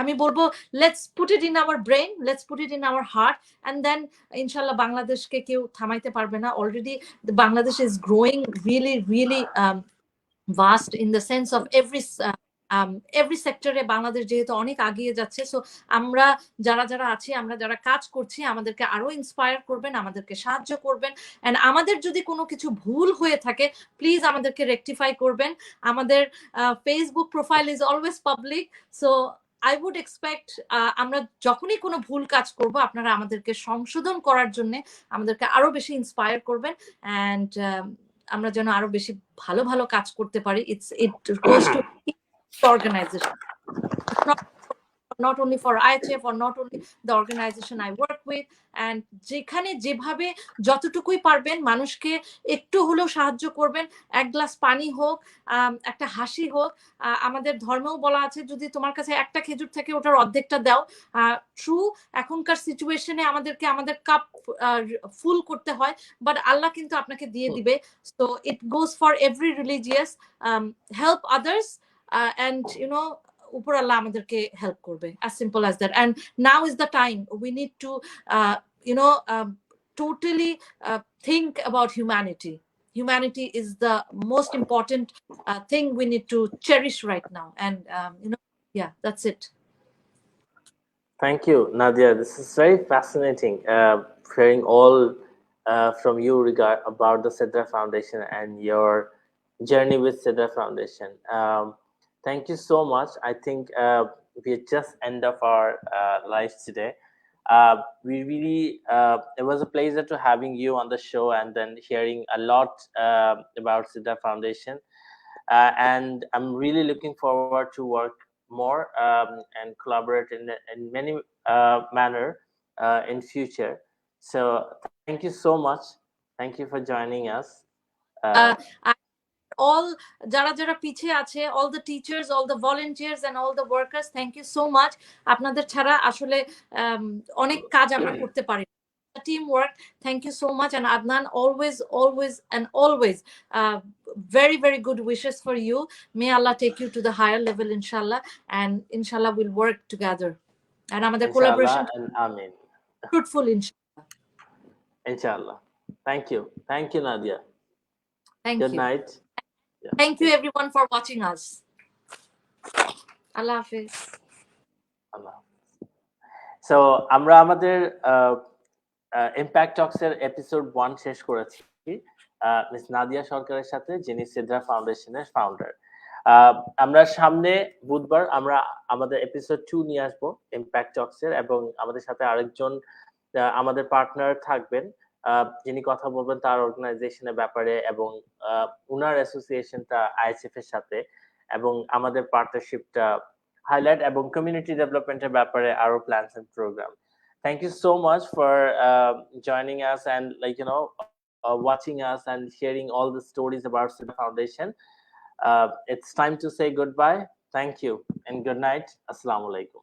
আমি বলবো let's put it in our brain, let's put it in our heart, and then ইনশাল্লাহ বাংলাদেশকে কেউ থামাইতে পারবে না। Already Bangladesh is growing really really vast in the sense of every সেক্টরে বাংলাদেশ যেহেতু অনেক আগিয়ে যাচ্ছে। সো আমরা যারা যারা আছি, আমরা যারা কাজ করছি, আমাদেরকে আরো ইন্সপায়ার করবেন, আমাদেরকে সাহায্য করবেন। এন্ড আমাদের যদি কোনো কিছু ভুল হয়ে থাকে, প্লিজ আমাদেরকে রেকটিফাই করবেন। আমাদের Facebook profile is always public, so I would expect আমরা যখনই কোনো ভুল কাজ করব, আপনারা আমাদেরকে সংশোধন করার জন্য আমাদেরকে আরো বেশি ইন্সপায়ার করবেন, অ্যান্ড আমরা যেন আরো বেশি ভালো ভালো কাজ করতে পারি। it goes to organization, not only for IHF or not only the organization I work with. and যেখানে যেভাবে যতটুকুই পারবেন মানুষকে একটু হলেও সাহায্য করবেন, এক গ্লাস পানি হোক, একটা হাসি হোক। আমাদের ধর্মেও বলা আছে যদি তোমার কাছে একটা খেজুর থাকে ওটার অর্ধেকটা দাও। ট্রু, এখনকার সিচুয়েশনে আমাদেরকে আমাদের কাপ ফুল করতে হয়, বাট আল্লাহ কিন্তু আপনাকে দিয়ে দিবে। So it goes for every religious, help others, and উপর আল্লাহ আমাদেরকে হেল্প করবে, as simple as that. and now is the time we need to totally think about humanity is the most important thing we need to cherish right now. and yeah, that's it. Thank you, Nadia. This is very fascinating, hearing all from you about the Sidrah Foundation and your journey with Sidrah Foundation. Thank you so much. I think we're just end of our live today. It was a pleasure to having you on the show and then hearing a lot about Sidrah Foundation. And I'm really looking forward to work more and collaborate in many manner in future. So thank you so much. Thank you for joining us. All যারা যারা পিছে আছে, all the teachers, all the volunteers and all the workers, thank you so much. আপনাদের ছাড়া আসলে অনেক কাজ আমরা করতে পারি। Teamwork, thank you so much. And Adnan, always very very good wishes for you. May Allah take you to the higher level, inshallah, and inshallah we'll work together and আমাদের collaboration and amen. Fruitful, Inshallah. Thank you, Nadia. Good night. Thank you everyone for watching us. Allah Hafiz. So আমরা আমাদের impact টক্স এর episode 1 শেষ করেছি miss Nadia সরকারের সাথে, যিনি সিদ্রা ফাউন্ডেশনের ফাউন্ডার। আমরা সামনে বুধবার আমরা আমাদের এপিসোড 2 নিয়ে আসবো ইম্প্যাক্ট টক্স এর, এবং আমাদের সাথে আরেকজন আমাদের পার্টনার থাকবেন যিনি কথা বলবেন তার অর্গানাইজেশনের ব্যাপারে এবং উনার অ্যাসোসিয়েশনটা আইএইচএফ এর সাথে, এবং আমাদের পার্টনারশিপটা highlight এবং community development এর ব্যাপারে আরো plans and program. Thank you so much for joining us and watching us and sharing all the stories about Sidrah Foundation. It's time to say goodbye. Thank you and good night. Assalamu alaikum.